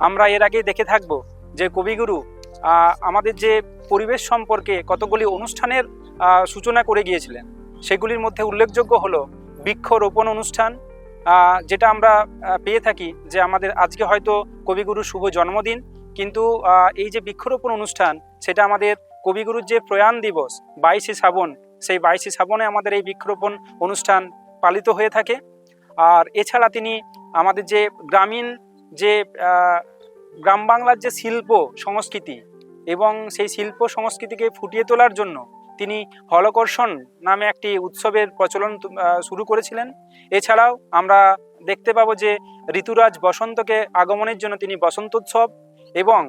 আমরা এর আগে দেখে থাকব যে কবিগুরু আমাদের যে পরিবেশ সম্পর্কে কতগুলি অনুষ্ঠানের সূচনা করে গিয়েছিলেন। সেগুলির মধ্যে উল্লেখযোগ্য হলো বৃক্ষরোপণ অনুষ্ঠান, যেটা আমরা পেয়ে থাকি যে আমাদের আজকে হয়তো কবিগুরুর শুভ জন্মদিন, কিন্তু এই যে বৃক্ষরোপণ অনুষ্ঠান সেটা আমাদের কবিগুরুর যে প্রয়াণ দিবস 22শে শ্রাবণ, সেই 22শে শ্রাবণে আমাদের এই বৃক্ষরোপণ অনুষ্ঠান পালিত হয়ে থাকে। আর এছাড়া তিনি আমাদের যে গ্রামীণ যে গ্রাম বাংলার যে শিল্প সংস্কৃতি এবং সেই শিল্প সংস্কৃতিকে ফুটিয়ে তোলার জন্য তিনি হলকর্ষণ নামে একটি উৎসবের প্রচলন শুরু করেছিলেন। এছাড়াও আমরা দেখতে পাবো যে ঋতুরাজ বসন্তকে আগমনের জন্য তিনি বসন্ত উৎসব এবং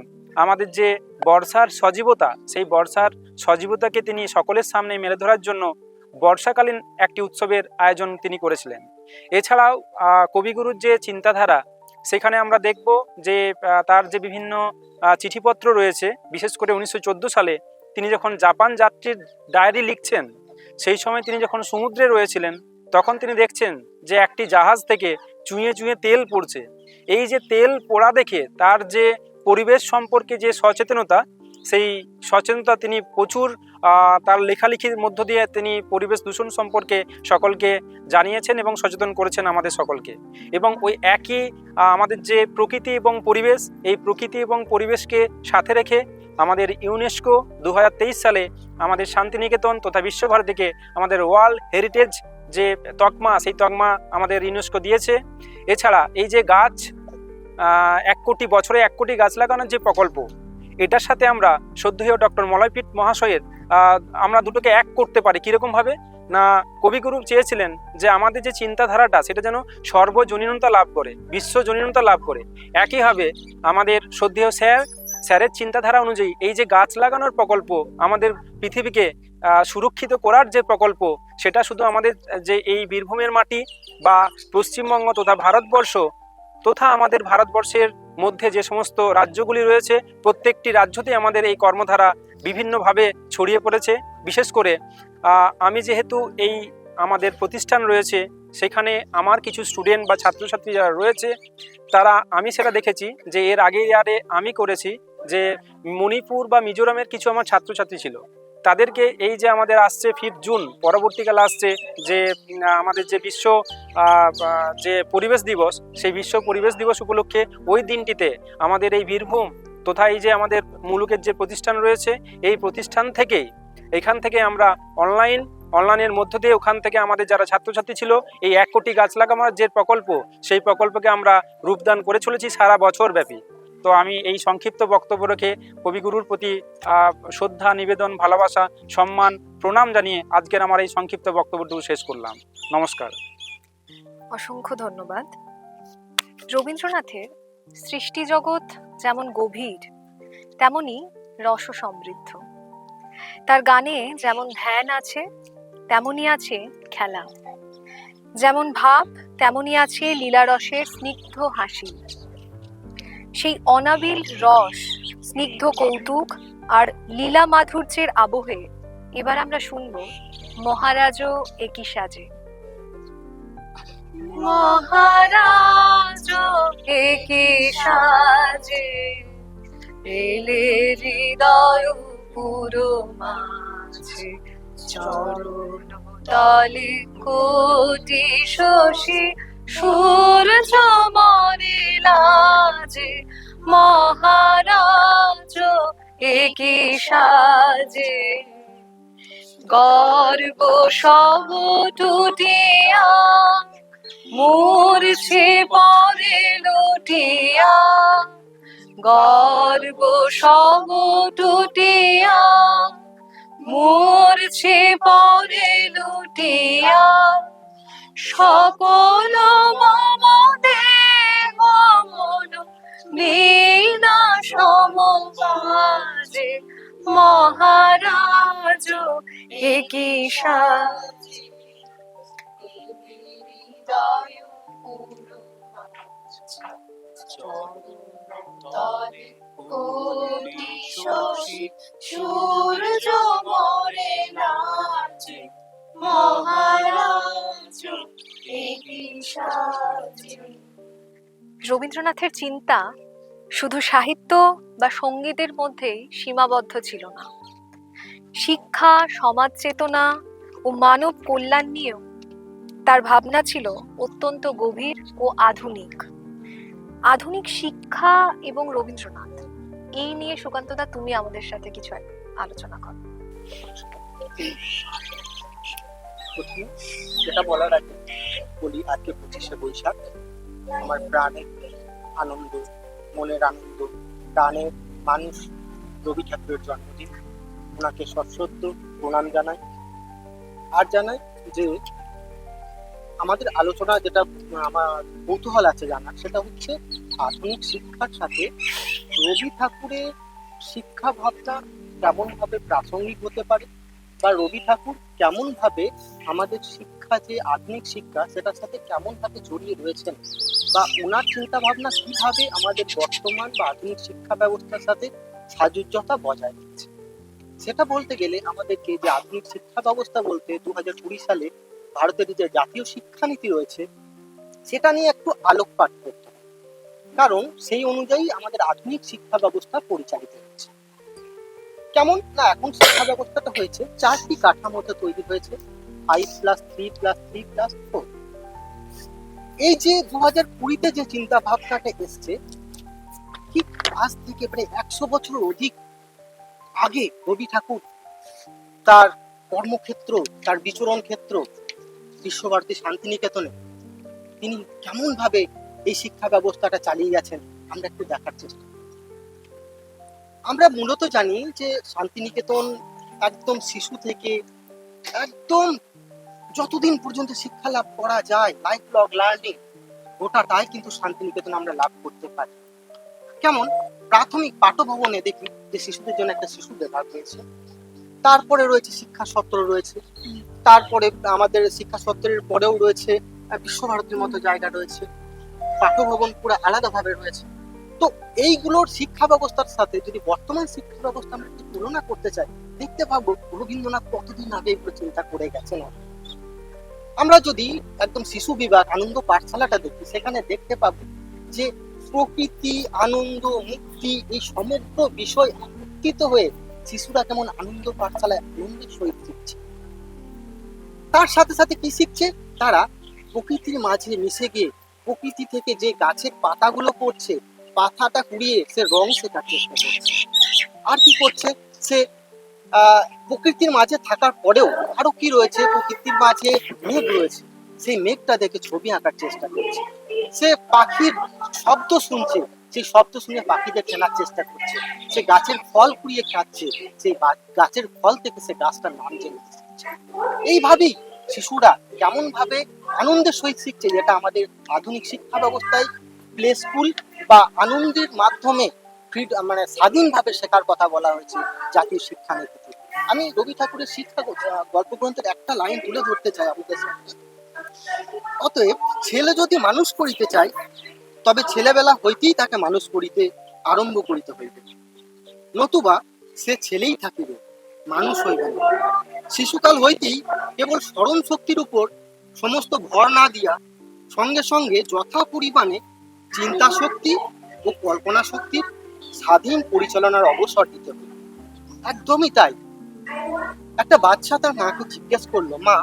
আমাদের যে বর্ষার সজীবতা, সেই বর্ষার সজীবতাকে তিনি সকলের সামনে মেলে ধরার জন্য বর্ষাকালীন একটি উৎসবের আয়োজন তিনি করেছিলেন। এছাড়াও কবিগুরুর যে চিন্তাধারা, সেখানে আমরা দেখব যে তার যে বিভিন্ন চিঠিপত্র রয়েছে, বিশেষ করে 1914 সালে তিনি যখন জাপান যাত্রীর ডায়েরি লিখছেন, সেই সময় তিনি যখন সমুদ্রে রয়েছিলেন তখন তিনি দেখছেন যে একটি জাহাজ থেকে চুঁয়ে চুঁয়ে তেল পড়ছে। এই যে তেল পড়া দেখে তার যে পরিবেশ সম্পর্কে যে সচেতনতা, সেই সচেতনতা তিনি প্রচুর তার লেখালেখির মধ্য দিয়ে তিনি পরিবেশ দূষণ সম্পর্কে সকলকে জানিয়েছেন এবং সচেতন করেছেন আমাদের সকলকে। এবং ওই একই আমাদের যে প্রকৃতি এবং পরিবেশ, এই প্রকৃতি এবং পরিবেশকে সাথে রেখে আমাদের ইউনেস্কো 2023 সালে আমাদের শান্তিনিকেতন তথা বিশ্বভারতীকে আমাদের ওয়ার্ল্ড হেরিটেজ যে তকমা, সেই তকমা আমাদের ইউনেস্কো দিয়েছে। এছাড়া এই যে গাছ 1 কোটি বছরে 1 কোটি গাছ লাগানোর যে প্রকল্প, এটার সাথে আমরা শ্রদ্ধেয় ডক্টর মলয়পীঠ মহাশয়ের আমরা দুটোকে এক করতে পারি। কীরকমভাবে না, কবিগুরু চেয়েছিলেন যে আমাদের যে চিন্তাধারাটা সেটা যেন সর্বজনীনতা লাভ করে, বিশ্বজনীনতা লাভ করে। একইভাবে আমাদের শ্রদ্ধেয় স্যারের চিন্তাধারা অনুযায়ী এই যে গাছ লাগানোর প্রকল্প, আমাদের পৃথিবীকে সুরক্ষিত করার যে প্রকল্প, সেটা শুধু আমাদের যে এই বীরভূমের মাটি বা পশ্চিমবঙ্গ তথা ভারতবর্ষ তথা আমাদের ভারতবর্ষের মধ্যে যে সমস্ত রাজ্যগুলি রয়েছে, প্রত্যেকটি রাজ্যতে আমাদের এই কর্মধারা বিভিন্নভাবে ছড়িয়ে পড়েছে। বিশেষ করে আমি যেহেতু এই আমাদের প্রতিষ্ঠান রয়েছে, সেখানে আমার কিছু স্টুডেন্ট বা ছাত্রছাত্রী যারা রয়েছে, আমি সেটা দেখেছি যে এর আগে ইয়ারে আমি করেছি যে মণিপুর বা মিজোরামের কিছু আমার ছাত্রছাত্রী ছিল, তাদেরকে এই যে আমাদের আসছে 5 জুন, পরবর্তীকালে আসছে যে আমাদের যে বিশ্ব যে পরিবেশ দিবস, সেই বিশ্ব পরিবেশ দিবস উপলক্ষে ওই দিনটিতে আমাদের এই বীরভূম তথা এই যে আমাদের মুলুকের যে প্রতিষ্ঠান রয়েছে, এই প্রতিষ্ঠান থেকেই এখান থেকে আমরা অনলাইনের মধ্য দিয়ে ওখান থেকে আমাদের যারা ছাত্রছাত্রী ছিল এই 1 কোটি গাছ লাগানোর যে প্রকল্প, সেই প্রকল্পকে আমরা রূপদান করে চলেছি সারা বছর ব্যাপী। তো আমি এই সংক্ষিপ্ত বক্তব্য রেখে কবিগুরুর প্রতি শ্রদ্ধা নিবেদন, ভালোবাসা, সম্মান, প্রণাম জানিয়ে আজকের আমার এই সংক্ষিপ্ত বক্তব্যটুকু শেষ করলাম। নমস্কার। অসংখ্য ধন্যবাদ। রবীন্দ্রনাথের সৃষ্টি জগৎ যেমন গভীর, তেমনি রস সমৃদ্ধ। তার গানে যেমন ধ্যান আছে, তেমনি আছে খেলা। যেমন ভাব, তেমনি আছে লীলারসের স্নিগ্ধ হাসি। সেই অনাবিল রস, স্নিগ্ধ কৌতুক আর লীলা মাধুর্যের আবহে এবার আমরা শুনবো মহারাজও একই সাজে। মহারাজও একই সাজে এলে হৃদয় পুরো মাঝে, চরণ তলে কোটি শশী সূর্য মরে লাজে। মহারাজ একই সাজে গর্ব সব টুটিয়া মূর্ছে পরে লুটিয়া, গর্ব সব টুটিয়া মূর্ছে পরে লুটিয়া, সকল মম দেহ মন বীণা সমবাজে। মহারাজ একই সাজে হৃদয় পুরো তলে কোটি শশী সূর্য মরে নাচে। মহারাজ একই সাজে। রবীন্দ্রনাথের চিন্তা শুধু সাহিত্য বা সঙ্গীতের মধ্যেই সীমাবদ্ধ ছিল না। শিক্ষা, সমাজ চেতনা ও মানব কল্যাণ নিয়েও তার ভাবনা ছিল অত্যন্ত গভীর ও আধুনিক। আধুনিক শিক্ষা এবং রবীন্দ্রনাথ, এই নিয়ে সুকান্তদা তুমি আমাদের সাথে কিছু আলোচনা করো। প্রথমে যেটা বলার আগে বলি, আজকে 25শে বৈশাখ, আমার প্রাণের আনন্দ, মনের আনন্দ, প্রাণের মানুষ রবি ঠাকুরের জন্মদিন। ওনাকে সশ্রদ্ধ প্রণাম জানাই। আর জানাই যে আমাদের আলোচনা যেটা আমার কৌতূহল আছে জানার, সেটা হচ্ছে আধুনিক শিক্ষার সাথে রবি ঠাকুরের শিক্ষা ভাবনা কেমন ভাবে প্রাসঙ্গিক হতে পারে, বা রবি ঠাকুর কেমন ভাবে আমাদের শিক্ষা, যে আধুনিক শিক্ষা, সেটার সাথে কেমন ভাবে জড়িয়ে রয়েছেন, বা ওনার চিন্তা ভাবনা কিভাবে আমাদের বর্তমান বা আধুনিক শিক্ষা ব্যবস্থার সাথে সাযুজ্যতা বজায় রাখছে। সেটা বলতে গেলে আমাদেরকে যে আধুনিক শিক্ষা ব্যবস্থা বলতে 2020 সালে ভারতের যে জাতীয় শিক্ষানীতি রয়েছে সেটা নিয়ে একটু আলোকপাত করতে হবে, কারণ সেই অনুযায়ী আমাদের আধুনিক শিক্ষা ব্যবস্থা পরিচালিত হচ্ছে। কেমন না, এখন শিক্ষা ব্যবস্থাটা হয়েছে 4টি কাঠামোতে তৈরি হয়েছে, 5+3+3+4। এই যে 2020-তে যে চিন্তা ভাবনাটা এসছে, ঠিক আজ থেকে প্রায় 100 বছর অধিক আগে রবি ঠাকুর তার কর্মক্ষেত্র, তার বিচরণ ক্ষেত্র বিশ্বভারতী শান্তিনিকেতনে তিনি কেমন ভাবে এই শিক্ষা ব্যবস্থাটা চালিয়ে গেছেন আমরা একটু দেখার চেষ্টা করি। আমরা মূলত জানি যে শান্তিনিকেতন একদম শিশু থেকে একদম যতদিন পর্যন্ত শিক্ষা লাভ করা যায়, লাইফ লং লার্নিং, গোটাটাই কিন্তু শান্তিনিকেতন আমরা লাভ করতে পারি। কেমন, প্রাথমিক পাঠভবনে দেখি যে শিশুদের জন্য একটা শিশু বিভাগ রয়েছে, তারপরে রয়েছে শিক্ষা সত্র রয়েছে, তারপরে আমাদের শিক্ষা সত্রের পরেও রয়েছে বিশ্বভারতীর মতো জায়গা রয়েছে, পাঠভবন পুরো আলাদাভাবে রয়েছে। তো এইগুলোর শিক্ষা ব্যবস্থার সাথে যদি বর্তমান শিক্ষা ব্যবস্থা আমরা একটু তুলনা করতে চাই, দেখতে পাবো রবীন্দ্রনাথ কতদিন আগে এগুলো চিন্তা করে গেছেন। আমরা যদি একদম শিশু বিভাগ আনন্দ পাঠশালাটা দেখি, সেখানে দেখতে পাবো যে প্রকৃতি, আনন্দ, মুক্তি, এই সমগ্র বিষয় একত্রিত হয়ে শিশুরা কেমন আনন্দ পাঠশালায় আনন্দের সহিত শিখছে। তার সাথে সাথে কি শিখছে, তারা প্রকৃতির মাঝে মিশে গিয়ে প্রকৃতি থেকে যে গাছের পাতাগুলো পড়ছে, পাতাটা কুড়িয়ে সে রং শেখার চেষ্টা করছে। আর কি করছে, সে প্রকৃতির মাঝে থাকার পরেও আরো কি রয়েছে, প্রকৃতির মাঝে মেঘ রয়েছে, সেই মেঘটা দেখে ছবি আঁকার চেষ্টা করছে। সে পাখির শব্দ শুনছে, সেই শব্দ শুনে পাখিদের চেনার চেষ্টা করছে। সে গাছের ফল কুড়িয়ে খাচ্ছে, সেই গাছের ফল থেকে সে গাছটার নাম জেনে শিখছে। এইভাবেই শিশুরা কেমন ভাবে আনন্দের সহিত শিখছে, যেটা আমাদের আধুনিক শিক্ষা ব্যবস্থায় প্লে স্কুল বা আনন্দের মাধ্যমে মানে স্বাধীনভাবে শেখার কথা বলা হয়েছে জাতীয় শিক্ষানীতিতে। আমি রবি ঠাকুরের শিক্ষা গল্প গ্রন্থের একটা লাইন তুলে ধরতে চাই আমাদের সামনে। অতএব ছেলে যদি মানুষ করিতে চাই, তবে ছেলেবেলা হইতেই তাকে মানুষ করিতে আরম্ভ করিতে হইবে, নতুবা সে ছেলেই থাকিবে, মানুষ হইবে না। শিশুকাল হইতেই কেবল স্মরণ শক্তির উপর সমস্ত ভর না দিয়া সঙ্গে সঙ্গে যথা পরিমাণে চিন্তা শক্তি ও কল্পনা শক্তির স্বাধীন পরিচালনার অবসর দিতে হবে। একদমই তাই। একটা বাচ্চা তার মাকে জিজ্ঞেস করলো, মা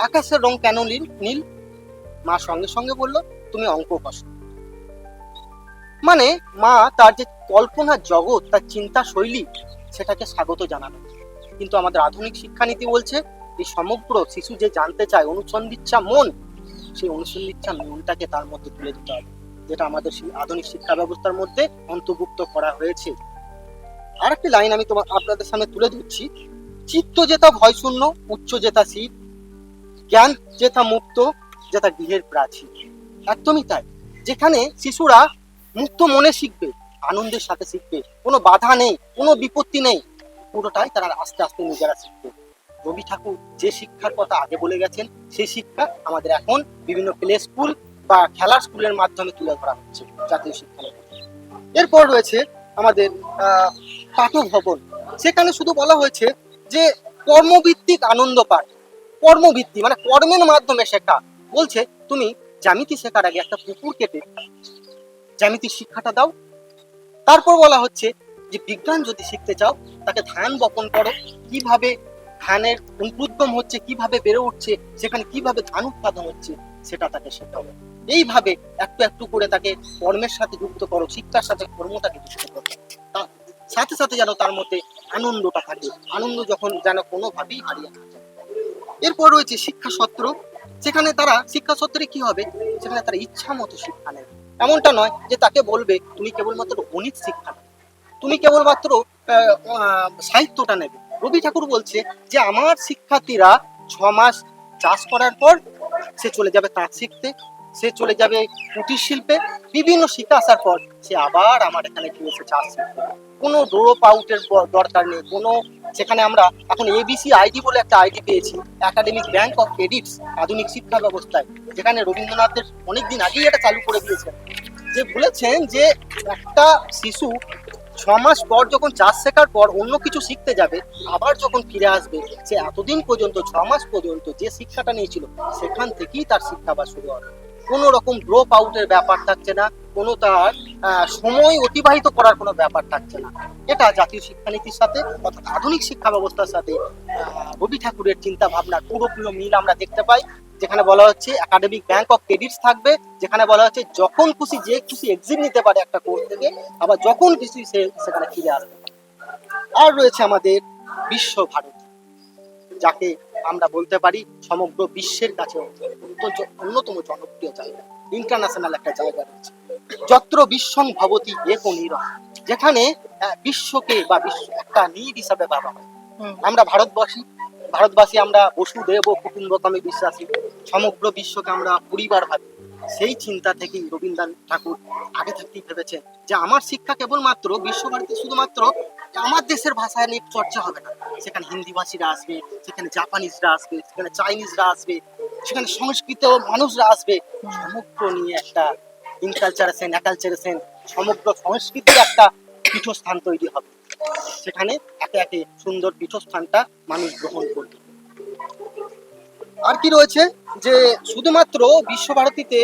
আকাশের রং কেন নীল? নীল। মা সঙ্গে সঙ্গে বলল, তুমি অঙ্ক কষো। মানে মা তার যে কল্পনার জগৎ, তার চিন্তা শৈলী, সেটাকে স্বাগত জানানো। কিন্তু আমাদের আধুনিক শিক্ষানীতি বলছে এই সমগ্র শিশু যে জানতে চায়, অনুসন্ধিচ্ছা মন, সেই অনুসন্ধিচ্ছা মনটাকে তার মধ্যে তুলে দিতে হবে, যেটা আমাদের আধুনিক শিক্ষা ব্যবস্থার মধ্যে অন্তর্ভুক্ত করা হয়েছে। আর একটি লাইন আমি আপনাদের সামনে তুলে ধরছি, চিত্ত যেথা ভয় শূন্য, উচ্চ যেথা শীত, জ্ঞান যেথা মুক্ত, যেথা গৃহের প্রাচীর। একদমই তাই। যেখানে শিশুরা মুক্ত মনে শিখবে, আনন্দের সাথে শিখবে, কোনো বাধা নেই, কোনো বিপত্তি নেই, পুরোটাই তারা আস্তে আস্তে নিজেরা শিখবে। রবি ঠাকুর যে শিক্ষার কথা আগে বলে গেছেন, সেই শিক্ষা আমাদের এখন বিভিন্ন প্লে স্কুল বা খেলার স্কুলের মাধ্যমে তুলে ধরা হচ্ছে জাতীয় শিক্ষানীতি। এরপর রয়েছে আমাদের পাঠভবন। সেখানে শুধু বলা হয়েছে যে কর্মভিত্তিক আনন্দ পাঠ। কর্মভিত্তি মানে কর্মের মাধ্যমে শেখা। বলছে তুমি জ্যামিতি শেখার আগে একটা পুকুর কেটে জ্যামিতির শিক্ষাটা দাও। তারপর বলা হচ্ছে যে বিজ্ঞান যদি শিখতে চাও, তাকে ধান বপন করো, কিভাবে ধানের অঙ্কুরোদ্গম হচ্ছে, কিভাবে বেড়ে উঠছে, সেখানে কিভাবে ধান উৎপাদন হচ্ছে, সেটা তাকে শেখাবো। এইভাবে একটু একটু করে তাকে কর্মের সাথে যুক্ত করো, শিক্ষার সাথে কর্মটাকে যুক্ত করো, তার সাথে সাথে যেন তার মধ্যে আনন্দটা থাকে, আনন্দ যখন যেন কোনোভাবেই হারিয়ে না যায়। এরপর রয়েছে শিক্ষা সত্র। সেখানে তারা শিক্ষা সত্রে কি হবে, সেখানে তারা ইচ্ছা মতো শিক্ষা নেবে। এমনটা নয় যে তাকে বলবে তুমি কেবলমাত্র গণিত শিক্ষা নেবে, তুমি কেবলমাত্র সাহিত্যটা নেবে। রবি ঠাকুর বলছে যে আমার শিক্ষার্থীরা 6 মাস চাষ করার পর সে চলে যাবে তাঁত শিখতে, সে চলে যাবে কুটির শিল্পে, বিভিন্ন শিক্ষা আসার পর সে আবার আমার এখানে ফিরে এসে চাষ শিখবে। কোনো ড্রপ আউটের দরকার নেই, কোনো সেখানে আমরা এখন এবিসি আইডি বলে একটা আইডি পেয়েছি, একাডেমিক ব্যাংক অফ ক্রেডিটস আধুনিক শিক্ষা ব্যবস্থায়, যেখানে রবীন্দ্রনাথের অনেকদিন আগেই এটা চালু করে দিয়েছেন, যে বলেছেন যে একটা শিশু 6 মাস পর যখন চাষ শেখার পর অন্য কিছু শিখতে যাবে, আবার যখন ফিরে আসবে, সে এতদিন পর্যন্ত 6 মাস পর্যন্ত যে শিক্ষাটা নিয়েছিল সেখান থেকেই তার শিক্ষাবাস শুরু হবে। কোনো রকম ড্রপ আউটের ব্যাপার থাকছে না, কোনো তার সময় অতিবাহিত করার কোনো ব্যাপার থাকছে না। এটা জাতীয় শিক্ষানীতির সাথে অর্থাৎ আধুনিক শিক্ষা ব্যবস্থার সাথে রবি ঠাকুরের চিন্তা ভাবনা পুরোপুরি মিল আমরা দেখতে পাই। যেখানে বলা হচ্ছে একাডেমিক ব্যাংক অফ ক্রেডিটস থাকবে, যেখানে বলা হচ্ছে যখন খুশি যে খুশি এক্সিট নিতে পারে একটা কোর্স থেকে, আবার যখন খুশি সে সেখানে ফিরে আসবে। আর রয়েছে আমাদের বিশ্বভারতী, যাকে আমরা বলতে পারি সমগ্র বিশ্বের কাছে অন্যতম জনপ্রিয় জায়গা, ইন্টারন্যাশনাল একটা জায়গা রয়েছে। যত্র বিশ্বং ভবতি একো নীরব, যেখানে বিশ্বকে বা বিশ্ব একটা নীড় হিসাবে ভাবা হয়। আমরা ভারতবাসী আমরা বসুদেব কুটুম্বকমে বিশ্বাসী, সমগ্র বিশ্বকে আমরা পরিবার ভাবি। সেই চিন্তা থেকেই রবীন্দ্রনাথ ঠাকুর আগে থাকতেই ভেবেছেন যে আমার শিক্ষা কেবলমাত্র বিশ্বভারতী শুধুমাত্র আমার দেশের ভাষায় নিয়ে চর্চা হবে না, সেখানে হিন্দিভাষীরা আসবে, সেখানে জাপানিজরা আসবে, সেখানে চাইনিজরা আসবে, সেখানে সংস্কৃত মানুষরা আসবে, সমগ্র নিয়ে একটা ইনকালচারেশন অ্যাকালচারেশন সমগ্র সংস্কৃতির একটা পীঠস্থান তৈরি হবে। সেখানে একে একে সুন্দর পীঠস্থানটা মানুষ গ্রহণ করবে। আর কি রয়েছে যে শুধুমাত্র বিশ্বভারতীতে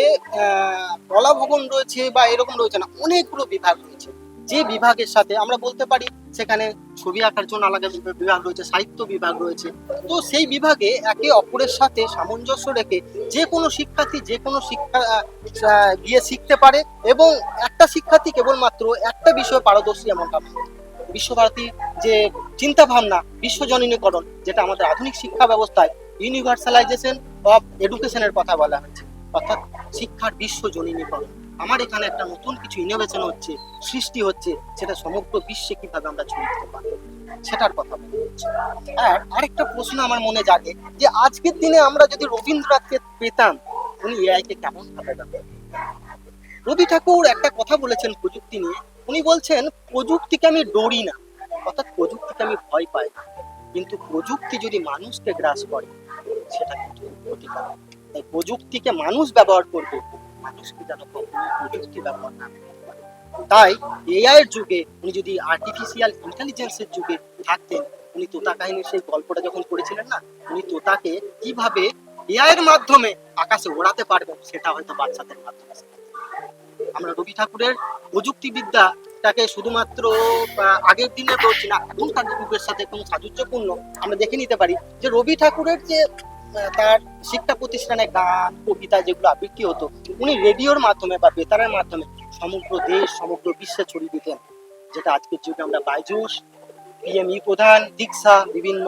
কলা ভবন রয়েছে বা এরকম রয়েছে না, অনেকগুলো বিভাগ রয়েছে। যে বিভাগের সাথে আমরা বলতে পারি সেখানে ছবি আঁকার জন্য আলাদা বিভাগ রয়েছে, সাহিত্য বিভাগ রয়েছে। তো সেই বিভাগে একে অপরের সাথে সামঞ্জস্য রেখে যে কোনো শিক্ষার্থী যে কোনো শিক্ষা গিয়ে শিখতে পারে, এবং একটা শিক্ষার্থী কেবলমাত্র একটা বিষয়ে পারদর্শী এমনটা নয়। বিশ্বভারতী যে চিন্তা ভাবনা বিশ্বজনীনীকরণ, যেটা আমাদের আধুনিক শিক্ষা ব্যবস্থায় ইউনিভার্সালাইজেশন অফ এডুকেশনের কথা বলা হচ্ছে, অর্থাৎ শিক্ষার বিশ্বজনীনীকরণ। আমার এখানে একটা নতুন কিছু ইনোভেশন হচ্ছে, সৃষ্টি হচ্ছে, সেটা সমগ্র বিশ্বে কিভাবে আমরা ছড়িয়ে দিতে পারি সেটার কথা বলা হচ্ছে। আর আরেকটা প্রশ্ন আমার মনে জাগে যে আজকের দিনে আমরা যদি রবীন্দ্রনাথকে পেতাম, উনি এআই কে কেমন ভাবে ব্যবহার করতেন? রবি ঠাকুর একটা কথা বলেছেন প্রযুক্তি নিয়ে, উনি বলছেন প্রযুক্তিকে আমি ডরি না, অর্থাৎ প্রযুক্তিকে আমি ভয় পাই না, কিন্তু প্রযুক্তি যদি মানুষকে গ্রাস করে সেটা কিন্তু ক্ষতিকারক। তাই প্রযুক্তিকে মানুষ ব্যবহার করবে, মানুষকে যেন কখনো প্রযুক্তি ব্যবহার না করতে পারে। তাই এআই এর যুগে উনি যদি আর্টিফিশিয়াল ইন্টেলিজেন্সের যুগে থাকতেন, উনি তোতা কাহিনীর সেই গল্পটা যখন করেছিলেন না, উনি তোতাকে কিভাবে এআই এর মাধ্যমে আকাশে ওড়াতে পারবেন সেটা হয়তো বাচ্চাদের মাধ্যমে শেখাতেন। আমরা রবি ঠাকুরের প্রযুক্তিবিদ্যাটাকে শুধুমাত্র আগের দিনে বলছি না, এখনকার যুগের সাথে কোনো সাযুজ্যপূর্ণ আমরা দেখে নিতে পারি যে রবি ঠাকুরের যে তার শিক্ষা প্রতিষ্ঠানে গান কবিতা যেগুলো আবৃত্তি হতো, উনি রেডিওর মাধ্যমে বা বেতারের মাধ্যমে সমগ্র দেশ সমগ্র বিশ্বে ছড়িয়ে দিতেন, যেটা আজকের যুগে আমরা বাইজুস, পিএমই প্রধান, দীক্ষা, বিভিন্ন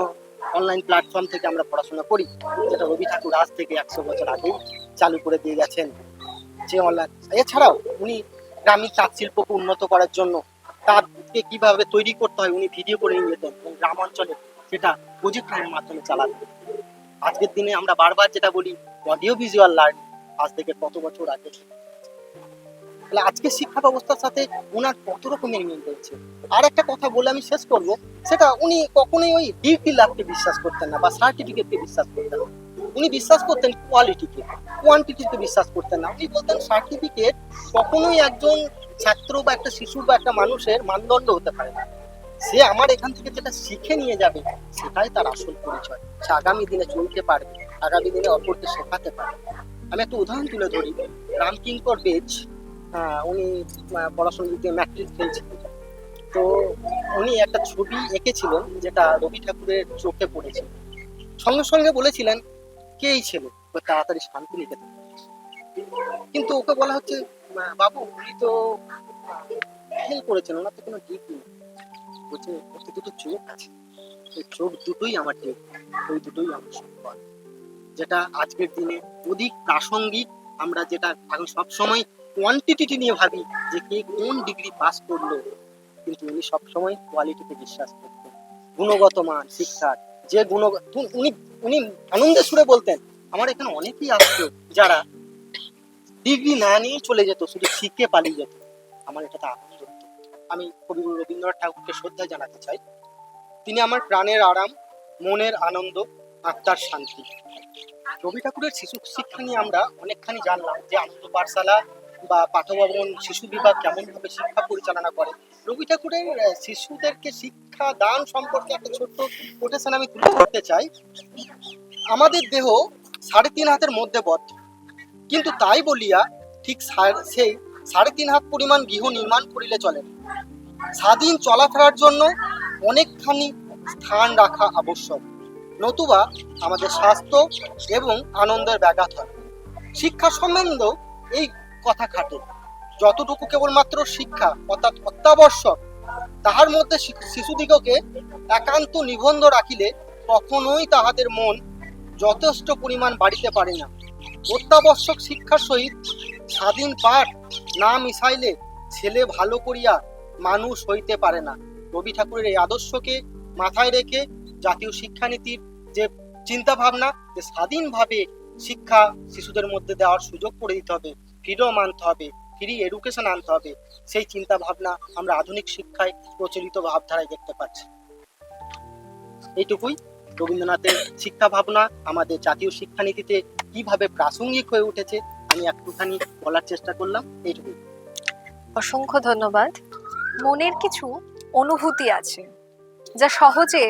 অনলাইন প্ল্যাটফর্ম থেকে আমরা পড়াশোনা করি, যেটা রবি ঠাকুর আজ থেকে 100 বছর আগেই চালু করে দিয়ে গেছেন। যে অনলাইন, এছাড়াও উনি গ্রামীণ তাঁত শিল্পকে উন্নত করার জন্য তাঁতকে কিভাবে তৈরি করতে হয় উনি ভিডিও করে নিয়ে যেতেন এবং গ্রাম অঞ্চলে সেটা প্রজেক্টরের মাধ্যমে চালাতেন। আজকের দিনে আমরা বারবার যেটা বলি অডিও ভিজুয়াল লার্নিং, আজ থেকে কত বছর আগে। তাহলে আজকে শিক্ষা ব্যবস্থার সাথে ওনার কত রকমের মিল রয়েছে। আর একটা কথা বলে আমি শেষ করব, সেটা উনি কখনোই ওই ডিগ্রি লাভকে বিশ্বাস করতেন না বা সার্টিফিকেটকে বিশ্বাস করতেন না। উনি বিশ্বাস করতেন কোয়ালিটিকে, কোয়ান্টিটিকে বিশ্বাস করতেন না। উনি বলতেন সার্টিফিকেট কখনোই একজন ছাত্র বা একটা শিশু বা একটা মানুষের মানদণ্ড হতে পারে না। সে আমার এখান থেকে যেটা শিখে নিয়ে যাবে সেটাই তার আসল পরিচয়। সে আগামী দিনে চলতে পারবে, আগামী দিনে অপরকে শেখাতে পারবে। আমি একটা উদাহরণ তুলে ধরি, রামকিঙ্কর বেজ, উনি পড়াশোনা দিতে ম্যাট্রিক ফেলছিলেন, তো উনি একটা ছবি এঁকেছিলেন যেটা রবি ঠাকুরের চোখে পড়েছিল। সঙ্গে সঙ্গে বলেছিলেন কে এই ছেলে, ও তাড়াতাড়ি শান্তি নিকেতন। কিন্তু ওকে বলা হচ্ছে বাবু উনি তো ফেল করেছেন, ওনার তো কোনো ডিগ্রি নেই। বলছে ওর তো দুটো চোখ আছে, ওই চোখ দুটোই আমার ডিগ্রি, ওই দুটোই আমার সম্পদ। যেটা আজকের দিনে অধিক প্রাসঙ্গিক। আমরা যেটা এখন সবসময় কোয়ান্টিটি নিয়ে ভাবি যে কে কোন ডিগ্রি পাস করলো, কিন্তু উনি সবসময় কোয়ালিটিতে বিশ্বাস করতেন। গুণগত মান শিক্ষার যে উনি উনি আনন্দের সুরে বলতেন আমার এখানে অনেকেই আসতো যারা ডিগ্রি না নিয়ে চলে যেত, শুধু শিখে পালিয়ে যেত, আমার এটাতে আনন্দ হতো। আমি কবিগুরু রবীন্দ্রনাথ ঠাকুরকে শ্রদ্ধা জানাতে চাই। তিনি আমার প্রাণের আরাম, মনের আনন্দ, আত্মার শান্তি। রবি ঠাকুরের শিশু শিক্ষা নিয়ে আমরা অনেকখানি জানলাম যে আনন্দ পাঠশালা বা পাঠভবন শিশু বিভাগ কেমন ভাবে শিক্ষা পরিচালনা করে। রবি ঠাকুরের শিশুদেরকে শিক্ষা দান সম্পর্কে একটা ছোট্ট কোটেশন আমি তুলে ধরতে চাই। আমাদের দেহ 3.5 হাতের মধ্যে বদ্ধ, কিন্তু তাই বলিয়া ঠিক সেই 3.5 হাত পরিমাণ গৃহ নির্মাণ করিলে চলে না। স্বাধীন চলাফেরার জন্য অনেকখানি স্থান রাখা আবশ্যক, নতুবা আমাদের স্বাস্থ্য এবং আনন্দের ব্যাঘাত হয়। শিক্ষা সম্বন্ধেও এই কথা খাটে। যতটুকু কেবলমাত্র শিক্ষা অর্থাৎ অত্যাবশ্যক, তাহার মধ্যে শিশুদিগকে একান্ত নিবন্ধ রাখিলে কখনোই তাহাদের মন যথেষ্ট পরিমাণ বাড়িতে পারে না। অত্যাবশ্যক শিক্ষার সহিত স্বাধীন পাঠ না মিশাইলে ছেলে ভালো করিয়া মানুষ হইতে পারে না। রবি ঠাকুরের এই আদর্শকে মাথায় রেখে জাতীয় শিক্ষানীতির যে চিন্তা ভাবনা, যে স্বাধীনভাবে শিক্ষা শিশুদের মধ্যে দেওয়ার সুযোগ করে দিতে হবে, ফ্রিডম আনতে হবে, ফ্রি এডুকেশন আনতে হবে, সেই চিন্তা ভাবনা আমরা আধুনিক শিক্ষায় প্রচলিত ভাবধারায় দেখতে পাচ্ছি। এইটুকুই। রবীন্দ্রনাথের শিক্ষা ভাবনা আমাদের জাতীয় শিক্ষানীতিতে কিভাবে প্রাসঙ্গিক হয়ে উঠেছে আমি একটুখানি বলার চেষ্টা করলাম। এইটুকুই। অসংখ্য ধন্যবাদ। মনের কিছু অনুভূতি আছে যা সহজে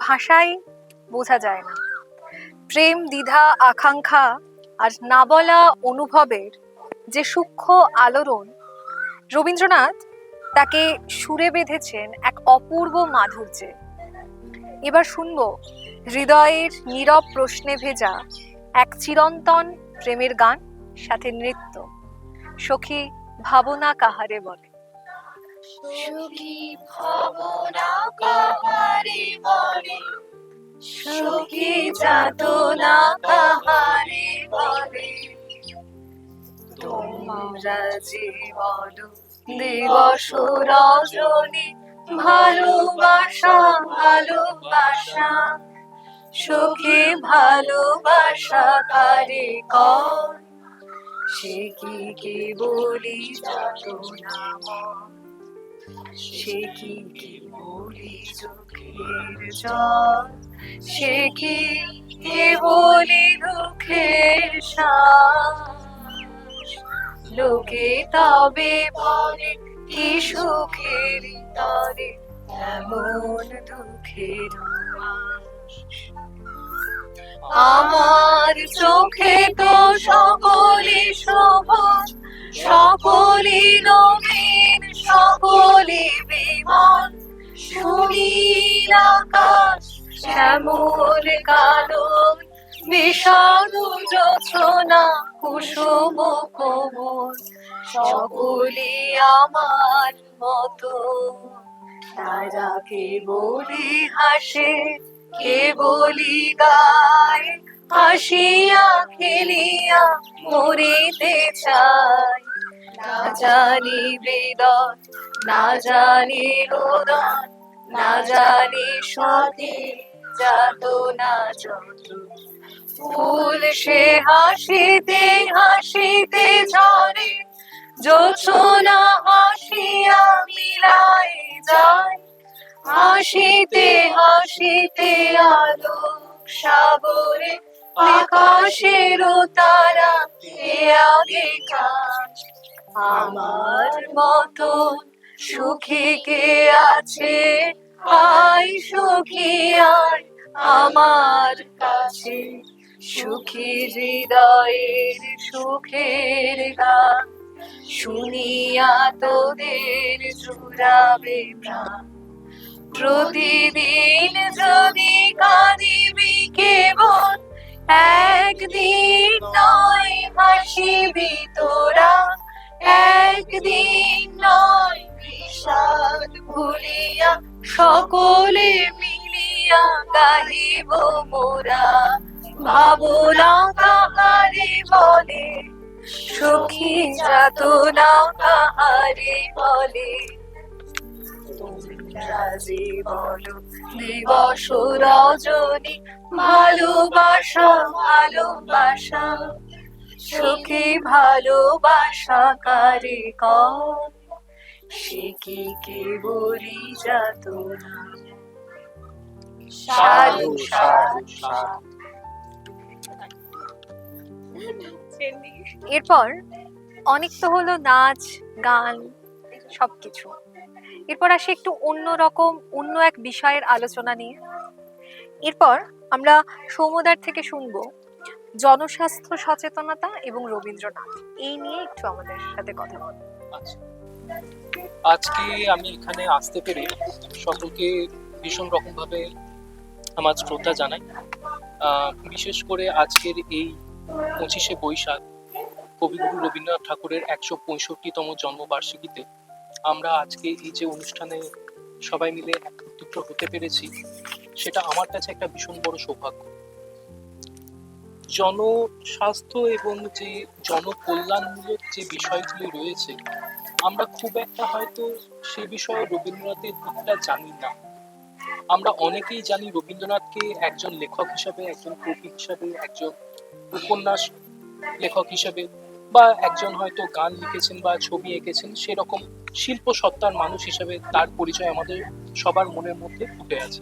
ভাষায় বোঝা যায় না। প্রেম, দ্বিধা, আকাঙ্ক্ষা আর না বলা অনুভবের যে সূক্ষ্ম আলোড়ন, রবীন্দ্রনাথ তাকে সুরে বেঁধেছেন এক অপূর্ব মাধুর্যে। এবার শুনবো হৃদয়ের নীরব প্রশ্নে ভেজা এক চিরন্তন প্রেমের গান, সাথে নৃত্য। সখী ভাবনা কাহারে বলে। সখী ভাবনা কাহারে বলে, সখী যাতনা কাহারে বলে, তোমরা যে বলো দিবস রজনী ভালোবাসা ভালোবাসা, সখী ভালোবাসা কারে কর, সে কি বলি যাতনা মন, সে কি বলি চোখের জল, সে কি বলি দুঃখের শ্বাস। লোকে তবে বলে কি সুখের তরে এমন দুঃখের মাস। আমার চোখে তো সকলে শোভন, সকলে নবীন, সকলে বিমল, সুনীল আকাশ শ্যামল কানন, বিষাদ যোছনা কুসুম কোমল, সকলে আমার মতো। তারা কে বলি হাসে, কে বলি গায়, হাসিয়া খেলিয়া মরিতে চায়। না জানি বেদন, না জানি রোদন, না জানি সতে যাতনা যত। ফুল সে হাসিতে হাসিতে ঝরে, জোছনা হাসিয়া মিলায় যায়। হাসিতে হাসিতে আলোক সাগরে, আকাশের তারা এ আগে কাজ। আমার মতো সুখী কে আছে, আয় সুখী আয় আমার কাছে। সুখী হৃদয়ের সুখের গান, শুনিয়া তোদের জুড়াবে প্রাণ। প্রতিদিন যদি কাঁদিবি কেবল, একদিন নয় হাসিবি তোরা। একদিন নয় বিষাদ ভুলিয়া, সকলে মিলিয়া গাহিব মোরা। ভাবনা কাহারে বলে, সুখী যাতনা কাহারে বলে। তোমরা যে বলো দিবস রজনী, ভালোবাসা ভালোবাসা, সুখী ভালোবাসা কারে কয়, সে কি কেবলই যাতনা। সাধু সাধু সাধু। এরপর অনেক তো হলো নাচ গান সবকিছু। এরপর আসি একটু অন্যরকম অন্য এক বিষয়ের আলোচনা নিয়ে। এরপর আমরা সৌম্যদার থেকে শুনবো জনস্বাস্থ্য সচেতনতা এবং রবীন্দ্রনাথ, এই নিয়ে একটু আমাদের সাথে কথা বল। আচ্ছা, আজকে আমি এখানে আসতে পেরে সকলকে ভীষণ রকমভাবে আমার শ্রদ্ধা জানাই। বিশেষ করে আজকের এই 25শে বৈশাখ কবিগুরু রবীন্দ্রনাথ ঠাকুরের 165তম জন্মবার্ষিকীতে আমরা আজকে এই যে অনুষ্ঠানে সবাই মিলে একত্রিত হতে পেরেছি, সেটা আমার কাছে একটা ভীষণ বড় সৌভাগ্য। জনস্বাস্থ্য এবং যে জনকল্যাণমূলক যে বিষয়গুলি রয়েছে, আমরা খুব একটা হয়তো সে বিষয়ে রবীন্দ্রনাথের দিকটা জানি না। আমরা অনেকেই জানি রবীন্দ্রনাথকে একজন লেখক হিসাবে, একজন কবি হিসাবে, একজন উপন্যাস লেখক হিসাবে, বা একজন হয়তো গান লিখেছেন বা ছবি এঁকেছেন, সেরকম শিল্প সত্তার মানুষ হিসাবে তার পরিচয় আমাদের সবার মনের মধ্যে ফুটে আছে।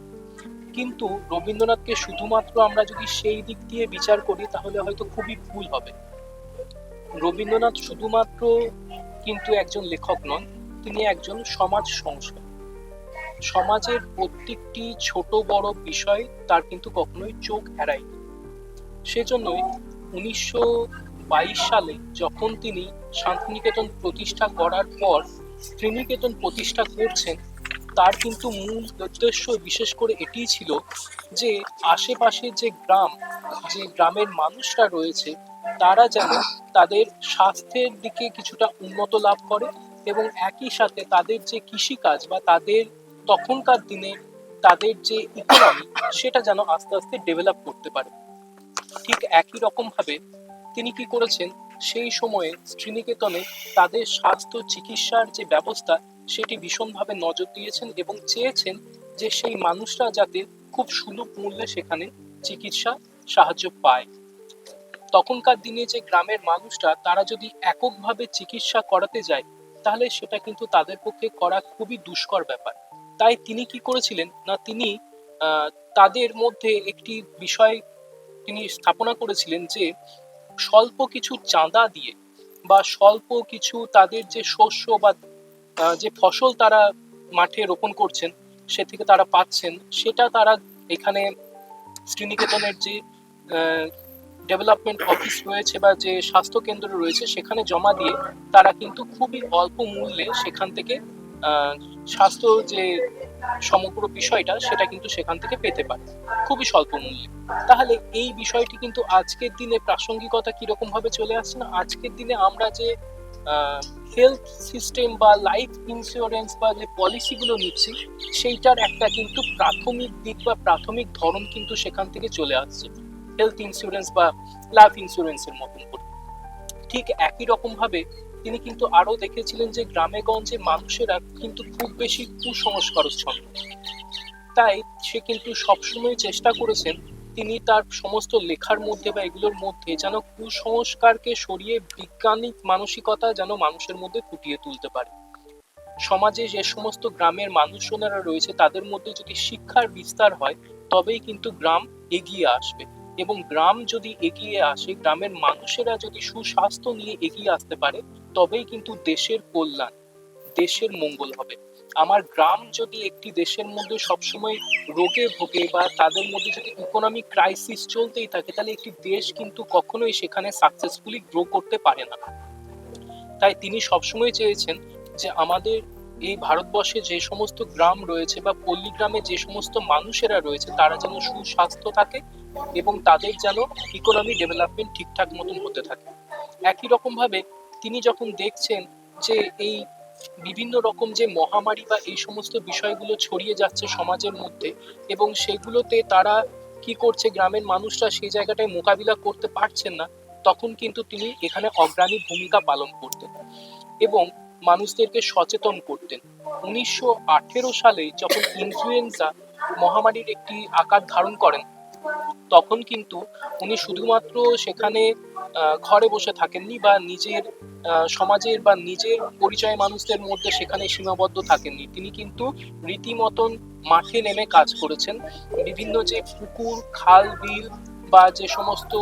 কিন্তু রবীন্দ্রনাথকে শুধুমাত্র আমরা যদি সেই দিক দিয়ে বিচার করি তাহলে হয়তো খুবই ভুল হবে। রবীন্দ্রনাথ শুধুমাত্র কিন্তু একজন লেখক নন, তিনি একজন সমাজ সংস্কারক। সমাজের প্রত্যেকটি ছোট বড় বিষয় তার কিন্তু কখনোই চোখ এড়ায়নি। সেজন্যই 1922 সালে যখন তিনি শান্তিনিকেতন প্রতিষ্ঠা করার পর ত্রিনিকেতন প্রতিষ্ঠা করছেন, তার কিন্তু মূল উদ্দেশ্য বিশেষ করে এটিই ছিল যে আশেপাশে যে গ্রামের মানুষরা রয়েছে, তারা যেন তাদের স্বাস্থ্যের দিকে কিছুটা উন্নত লাভ করে এবং একই সাথে তাদের যে কৃষিকাজ বা তাদের তখনকার দিনে তাদের যে ইকোনমি, সেটা যেন আস্তে আস্তে ডেভেলপ করতে পারে। ঠিক একই রকম ভাবে তিনি কি করেছেন, সেই সময়ে শ্রীনিকেতনে তাদের স্বাস্থ্য চিকিৎসার যে ব্যবস্থা সেটি ভীষণভাবে নজর দিয়েছেন এবং চেয়েছেন যে সেই মানুষরা যাতে খুব সুলভ মূল্যে সেখানে চিকিৎসা সাহায্য পায়। তখনকার দিনে যে গ্রামের মানুষরা তারা যদি এককভাবে চিকিৎসা করাতে যায় তাহলে সেটা কিন্তু তাদের পক্ষে করা খুবই দুষ্কর ব্যাপার। তাই তিনি কি করেছিলেন না, তিনি তাদের মধ্যে একটি বিষয় তিনি স্থাপনা করেছিলেন যে স্বল্প কিছু চাঁদা দিয়ে বা স্বল্প কিছু তাদের যে শস্য বা যে ফসল তারা মাঠে রোপণ করছেন সে থেকে তারা পাচ্ছেন, সেটা তারা এখানে শ্রীনিকেতনের যে ডেভেলপমেন্ট অফিস রয়েছে বা যে স্বাস্থ্য কেন্দ্র রয়েছে সেখানে জমা দিয়ে তারা কিন্তু খুবই অল্প মূল্যে সেখান থেকে স্বাস্থ্য যে সমগ্র বিষয়টা সেটা কিন্তু সেখান থেকে পেতে পারে খুবই স্বল্প মূল্যে। তাহলে এই বিষয়টি কিন্তু আজকের দিনে প্রাসঙ্গিকতা কিরকম ভাবে চলে আসছে না, আজকের দিনে আমরা যে হেলথ সিস্টেম বা লাইফ ইন্স্যুরেন্স বা যে পলিসিগুলো নিচ্ছি সেইটার একটা কিন্তু প্রাথমিক দিক বা প্রাথমিক ধরন কিন্তু সেখান থেকে চলে আসছে হেলথ ইন্স্যুরেন্স বা লাইফ ইন্স্যুরেন্সের মতন করে। ঠিক একই রকম ভাবে তিনি কিন্তু আরো দেখেছিলেন যে গ্রামে গঞ্জে মানুষেরা কিন্তু খুব বেশি কুসংস্কারচ্ছন্ন, তাই সে কিন্তু সবসময় চেষ্টা করেছেন তিনি তার সমস্ত লেখার মধ্যে বা এগুলোর মধ্যে যেন কুসংস্কারকে সরিয়ে বিজ্ঞানিক মানসিকতা যেন মানুষের মধ্যে ফুটিয়ে তুলতে পারে। সমাজে যে সমস্ত গ্রামের মানুষজনেরা রয়েছে তাদের মধ্যে যদি শিক্ষার বিস্তার হয় তবেই কিন্তু গ্রাম এগিয়ে আসবে, এবং গ্রাম যদি এগিয়ে আসে, গ্রামের মানুষেরা যদি সুস্বাস্থ্য নিয়ে এগিয়ে আসতে পারে তবেই কিন্তু দেশের কল্যাণ, দেশের মঙ্গল হবে। আমার গ্রাম যদি একটি দেশের মধ্যে সবসময় রোগে ভোগে বা তাদের মধ্যে যদি ইকোনমিক ক্রাইসিস চলতেই থাকে তাহলে একটি দেশ কিন্তু কখনোই সেখানে সাকসেসফুলি গ্রো করতে পারে না। তাই তিনি সবসময় চেয়েছেন যে আমাদের এই ভারতবর্ষে যে সমস্ত গ্রাম রয়েছে বা পল্লী গ্রামে যে সমস্ত মানুষেরা রয়েছে তারা যেন সুস্বাস্থ্য থাকে এবং তাদের যেন ইকোনমি ডেভেলপমেন্ট ঠিকঠাক মতন হতে থাকে। একই রকম ভাবে তিনি যখন দেখছেন যে এই বিভিন্ন রকম যে মহামারী বা এই সমস্ত বিষয়গুলো ছড়িয়ে যাচ্ছে সমাজের মধ্যে এবং সেগুলোতে তারা কি করছে, গ্রামের মানুষরা সেই জায়গাটায় মোকাবিলা করতে পারছেন না, তখন কিন্তু তিনি এখানে অগ্রণী ভূমিকা পালন করতেন এবং মানুষদেরকে সচেতন করতেন। 1918 সালে যখন ইনফ্লুয়েঞ্জা মহামারীর একটি আকার ধারণ করেন তখন কিন্তু উনি শুধুমাত্র সেখানে ঘরে বসে থাকেননি বা নিজের সমাজের বা নিজের পরিচয় মানুষদের মধ্যে সেখানে সীমাবদ্ধ থাকেননি, তিনি কিন্তু রীতিমতন মাঠে নেমে কাজ করেছেন। বিভিন্ন যে পুকুর, খাল, বিল বা যে সমস্ত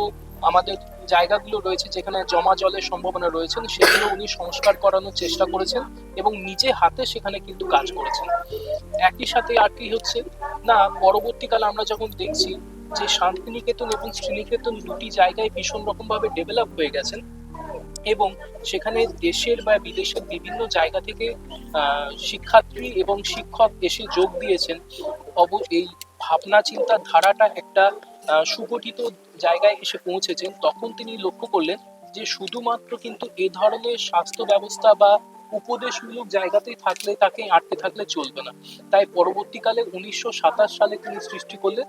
আমাদের জায়গাগুলো রয়েছে যেখানে জমা জলের সম্ভাবনা রয়েছে সেগুলো উনি সংস্কার করানোর চেষ্টা করেছেন এবং নিজে হাতে সেখানে কিন্তু কাজ করেছেন। একই সাথে আর কি হচ্ছে না, পরবর্তীকালে আমরা যখন দেখছি যে শান্তিনিকেতন এবং শ্রীনিকেতন দুটি জায়গায় ভীষণ রকম ভাবে ডেভেলপ হয়ে গেছেন এবং সেখানে দেশের বা বিদেশের বিভিন্ন জায়গা থেকে শিক্ষার্থী এবং শিক্ষক এসে যোগ দিয়েছেন, এই ভাবনা চিন্তার ধারাটা একটা সুগঠিত জায়গায় এসে পৌঁছেছেন, তখন তিনি লক্ষ্য করলেন যে শুধুমাত্র কিন্তু এ ধরনের স্বাস্থ্য ব্যবস্থা বা উপদেশমূলক জায়গাতেই থাকলে তাকে আটকে থাকলে চলবে না। তাই পরবর্তীকালে 1927 সালে তিনি সৃষ্টি করলেন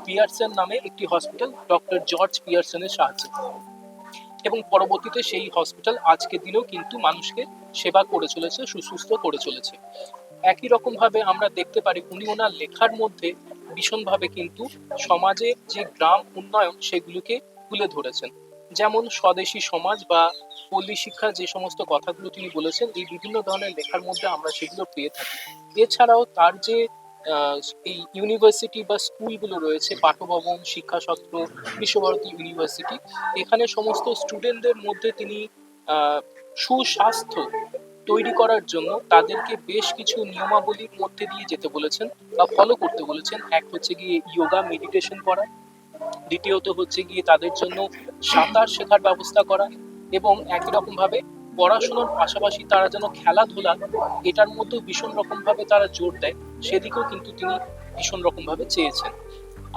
পিয়ারসন নামে একটি হসপিটাল ডক্টর জর্জ পিয়ারসনের সাহায্যে, এবং পরবর্তীতে সেই হসপিটাল আজকের দিনেও কিন্তু মানুষকে সেবা করে চলেছে, সুস্থ করে চলেছে। একই রকম ভাবে আমরা দেখতে পারি উনি ওনার লেখার মধ্যে ভীষণভাবে কিন্তু সমাজে যে গ্রাম উন্নয়ন সেগুলোকে তুলে ধরেছেন, যেমন স্বদেশী সমাজ বা পল্লী শিক্ষা যে সমস্ত কথাগুলো তিনি বলেছেন এই বিভিন্ন ধরনের লেখার মধ্যে আমরা সেগুলো পেয়ে থাকি। এছাড়াও তার যে এই ইউনিভার্সিটি বা স্কুলগুলো রয়েছে, পাঠভবন, শিক্ষাসত্র, বিশ্বভারতী ইউনিভার্সিটি, এখানে সমস্ত স্টুডেন্টদের মধ্যে তিনি সুস্বাস্থ্য তৈরি করার জন্য তাদেরকে বেশ কিছু নিয়মাবলীর মধ্যে দিয়ে যেতে বলেছেন বা ফলো করতে বলেছেন। এক হচ্ছে গিয়ে যোগা মেডিটেশন করা, দ্বিতীয়ত হচ্ছে গিয়ে তাদের জন্য সাঁতার শেখার ব্যবস্থা করা, এবং একই রকম ভাবে পড়াশোনার পাশাপাশি তারা যেন খেলাধুলা এটার মধ্যেও ভীষণ রকম ভাবে তারা জোর দেয়, সেদিকেও কিন্তু তিনি ভীষণ রকম ভাবে চেয়েছেন।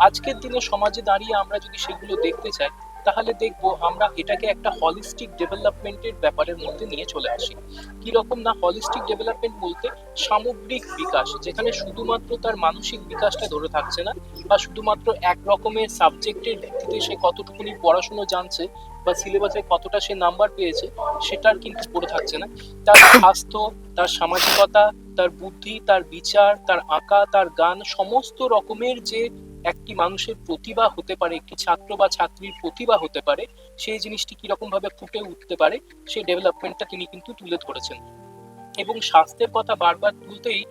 আজকের দিনে সমাজে দাঁড়িয়ে আমরা যদি সেগুলো দেখতে চাই তাহলে দেখবো আমরা এটাকে একটা হলিস্টিক ডেভেলপমেন্টের ব্যাপারের মধ্যে নিয়ে চলে আসি। কি রকম না, হলিস্টিক ডেভেলপমেন্ট বলতে সামগ্রিক বিকাশ, যেখানে শুধুমাত্র তার মানসিক বিকাশটা ধরে থাকছে না বা শুধুমাত্র এক রকমের সাবজেক্টের ভিত্তিতে সে কতটুকুনি পড়াশোনা জানছে বা সিলেবাসে কতটা সে নাম্বার পেয়েছে সেটার কিন্তু পড়ে থাকছে না, তার স্বাস্থ্য, তার সামাজিকতা, তার বুদ্ধি, তার বিচার, তার আঁকা, তার গান, সমস্ত রকমের যে একটি মানুষের প্রতিভা হতে পারে, একটি ছাত্র বা ছাত্রীর প্রতিভা হতে পারে, সেই জিনিসটি কিরকম ভাবে ফুটে উঠতে পারে সেই ডেভেলপমেন্টটা তিনি কিন্তু তুলে ধরেছেন। এবং স্বাস্থ্যের কথা বারবার তুলতেই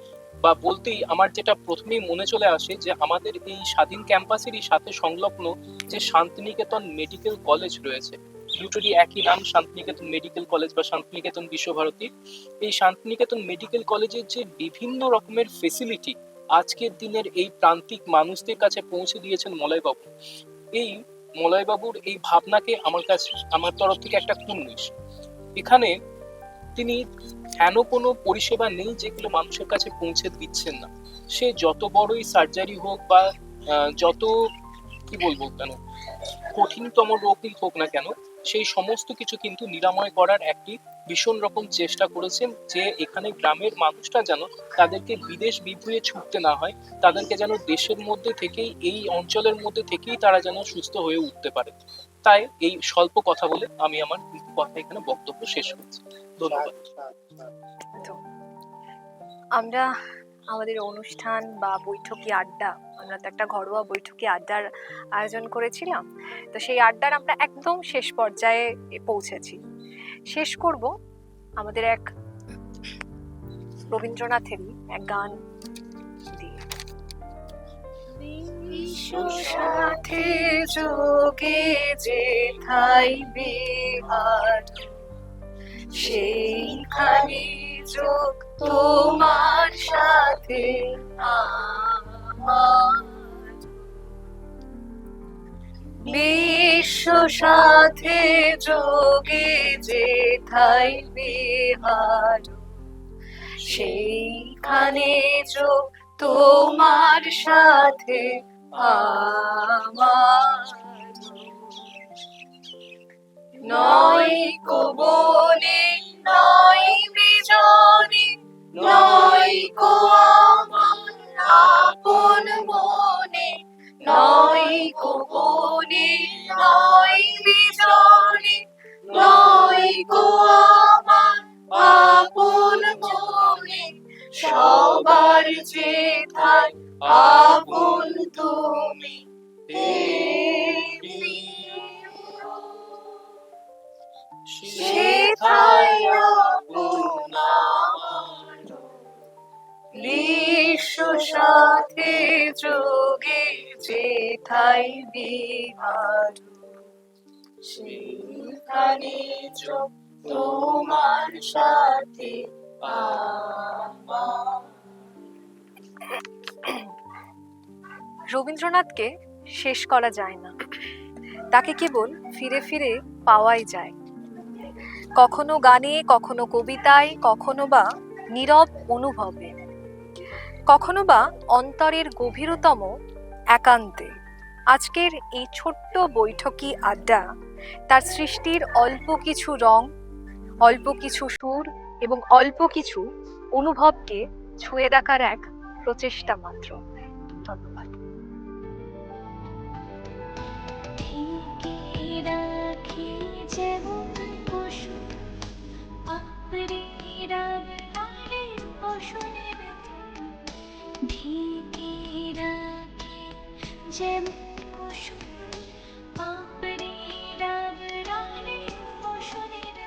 বা বলতেই আমার যেটা প্রথমেই মনে চলে আসে যে আমাদের এই স্বাধীন ক্যাম্পাসেরই সাথে সংলগ্ন যে শান্তিনিকেতন মেডিকেল কলেজ রয়েছে, দুটোরই একই নাম, শান্তিনিকেতন মেডিকেল কলেজ বা শান্তিনিকেতন বিশ্বভারতী। এই শান্তিনিকেতন মেডিকেল কলেজের যে বিভিন্ন রকমের ফেসিলিটি আজকের দিনের এই প্রান্তিক মানুষদের কাছে পৌঁছে দিয়েছেন মলয়বাবু, এই মলয়বাবুর এই ভাবনাকে আমার তরফ থেকে একটা কুর্নিশ। এখানে তিনি হেন কোনো পরিষেবা নেই যেগুলো মানুষের কাছে পৌঁছে দিচ্ছেন না। সে যত বড়ই সার্জারি হোক বা যত কি বলবো কেন কঠিনতম রোগই হোক না কেন, সেই সমস্ত কিছু কিন্তু নিরাময় করার একটি ভীষণ রকম চেষ্টা করেছেন, যে এখানে গ্রামের মানুষটা যেন তাদেরকে বিদেশ বিভুঁইয়ে ছুটতে না হয়, তাদেরকে যেন দেশের মধ্যে থেকেই, এই অঞ্চলের মধ্যে থেকেই তারা যেন সুস্থ হয়ে উঠতে পারে। তাই এই স্বল্প কথা বলে আমি আমার কথা এখানে বক্তব্য শেষ করছি। ধন্যবাদ। তো আমরা আমাদের অনুষ্ঠান বা বৈঠকি আড্ডা, আমরা তো একটা ঘরোয়া বৈঠকি আড্ডার আয়োজন করেছিলাম, তো সেই আড্ডার আমরা একদম শেষ পর্যায়ে পৌঁছেছি। শেষ করব আমাদের এক রবীন্দ্রনাথেরই এক গান দিয়ে। সাথে যোগে যেথায় বিহার, সেইখানে যোগ তোমার সাথে আমার। বিশ্ব সাথে যোগে যেথায় বিহার, সেইখানে যোগ তোমার সাথে আমার। নয় কবনে নয় বিজনে, নয় কো আমার আপন মনে, নয় কবনে নয় বিজনে, নয় কো আমার আপন মনে, সবার যেথায় আপন তুমি। সেথায় আপন আমার, বিশ্ব সাথে যোগে যেথায় বিহার, সেখানে যোগ তোমার সাথে আমার। রবীন্দ্রনাথকে শেষ করা যায় না, তাকে কেবল ফিরে ফিরে পাওয়াই যায়। কখনো গানে, কখনো কবিতায়, কখনো বা নীরব অনুভবে, কখনো বা অন্তরের গভীরতম একান্তে। আজকের এই ছোট্ট বৈঠকি আড্ডা তার সৃষ্টির অল্প কিছু রং, অল্প কিছু সুর এবং অল্প কিছু অনুভবকে ছুঁয়ে দেখার এক প্রচেষ্টা মাত্র। ধন্যবাদ। রাখি যেমন পশু আপনি রাখলে পশুদের ঢেকে রাখি যেমন পশু আপনি রাখলে পশুদের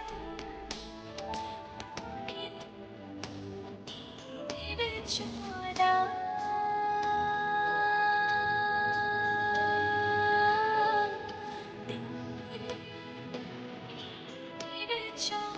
চোরা চোরা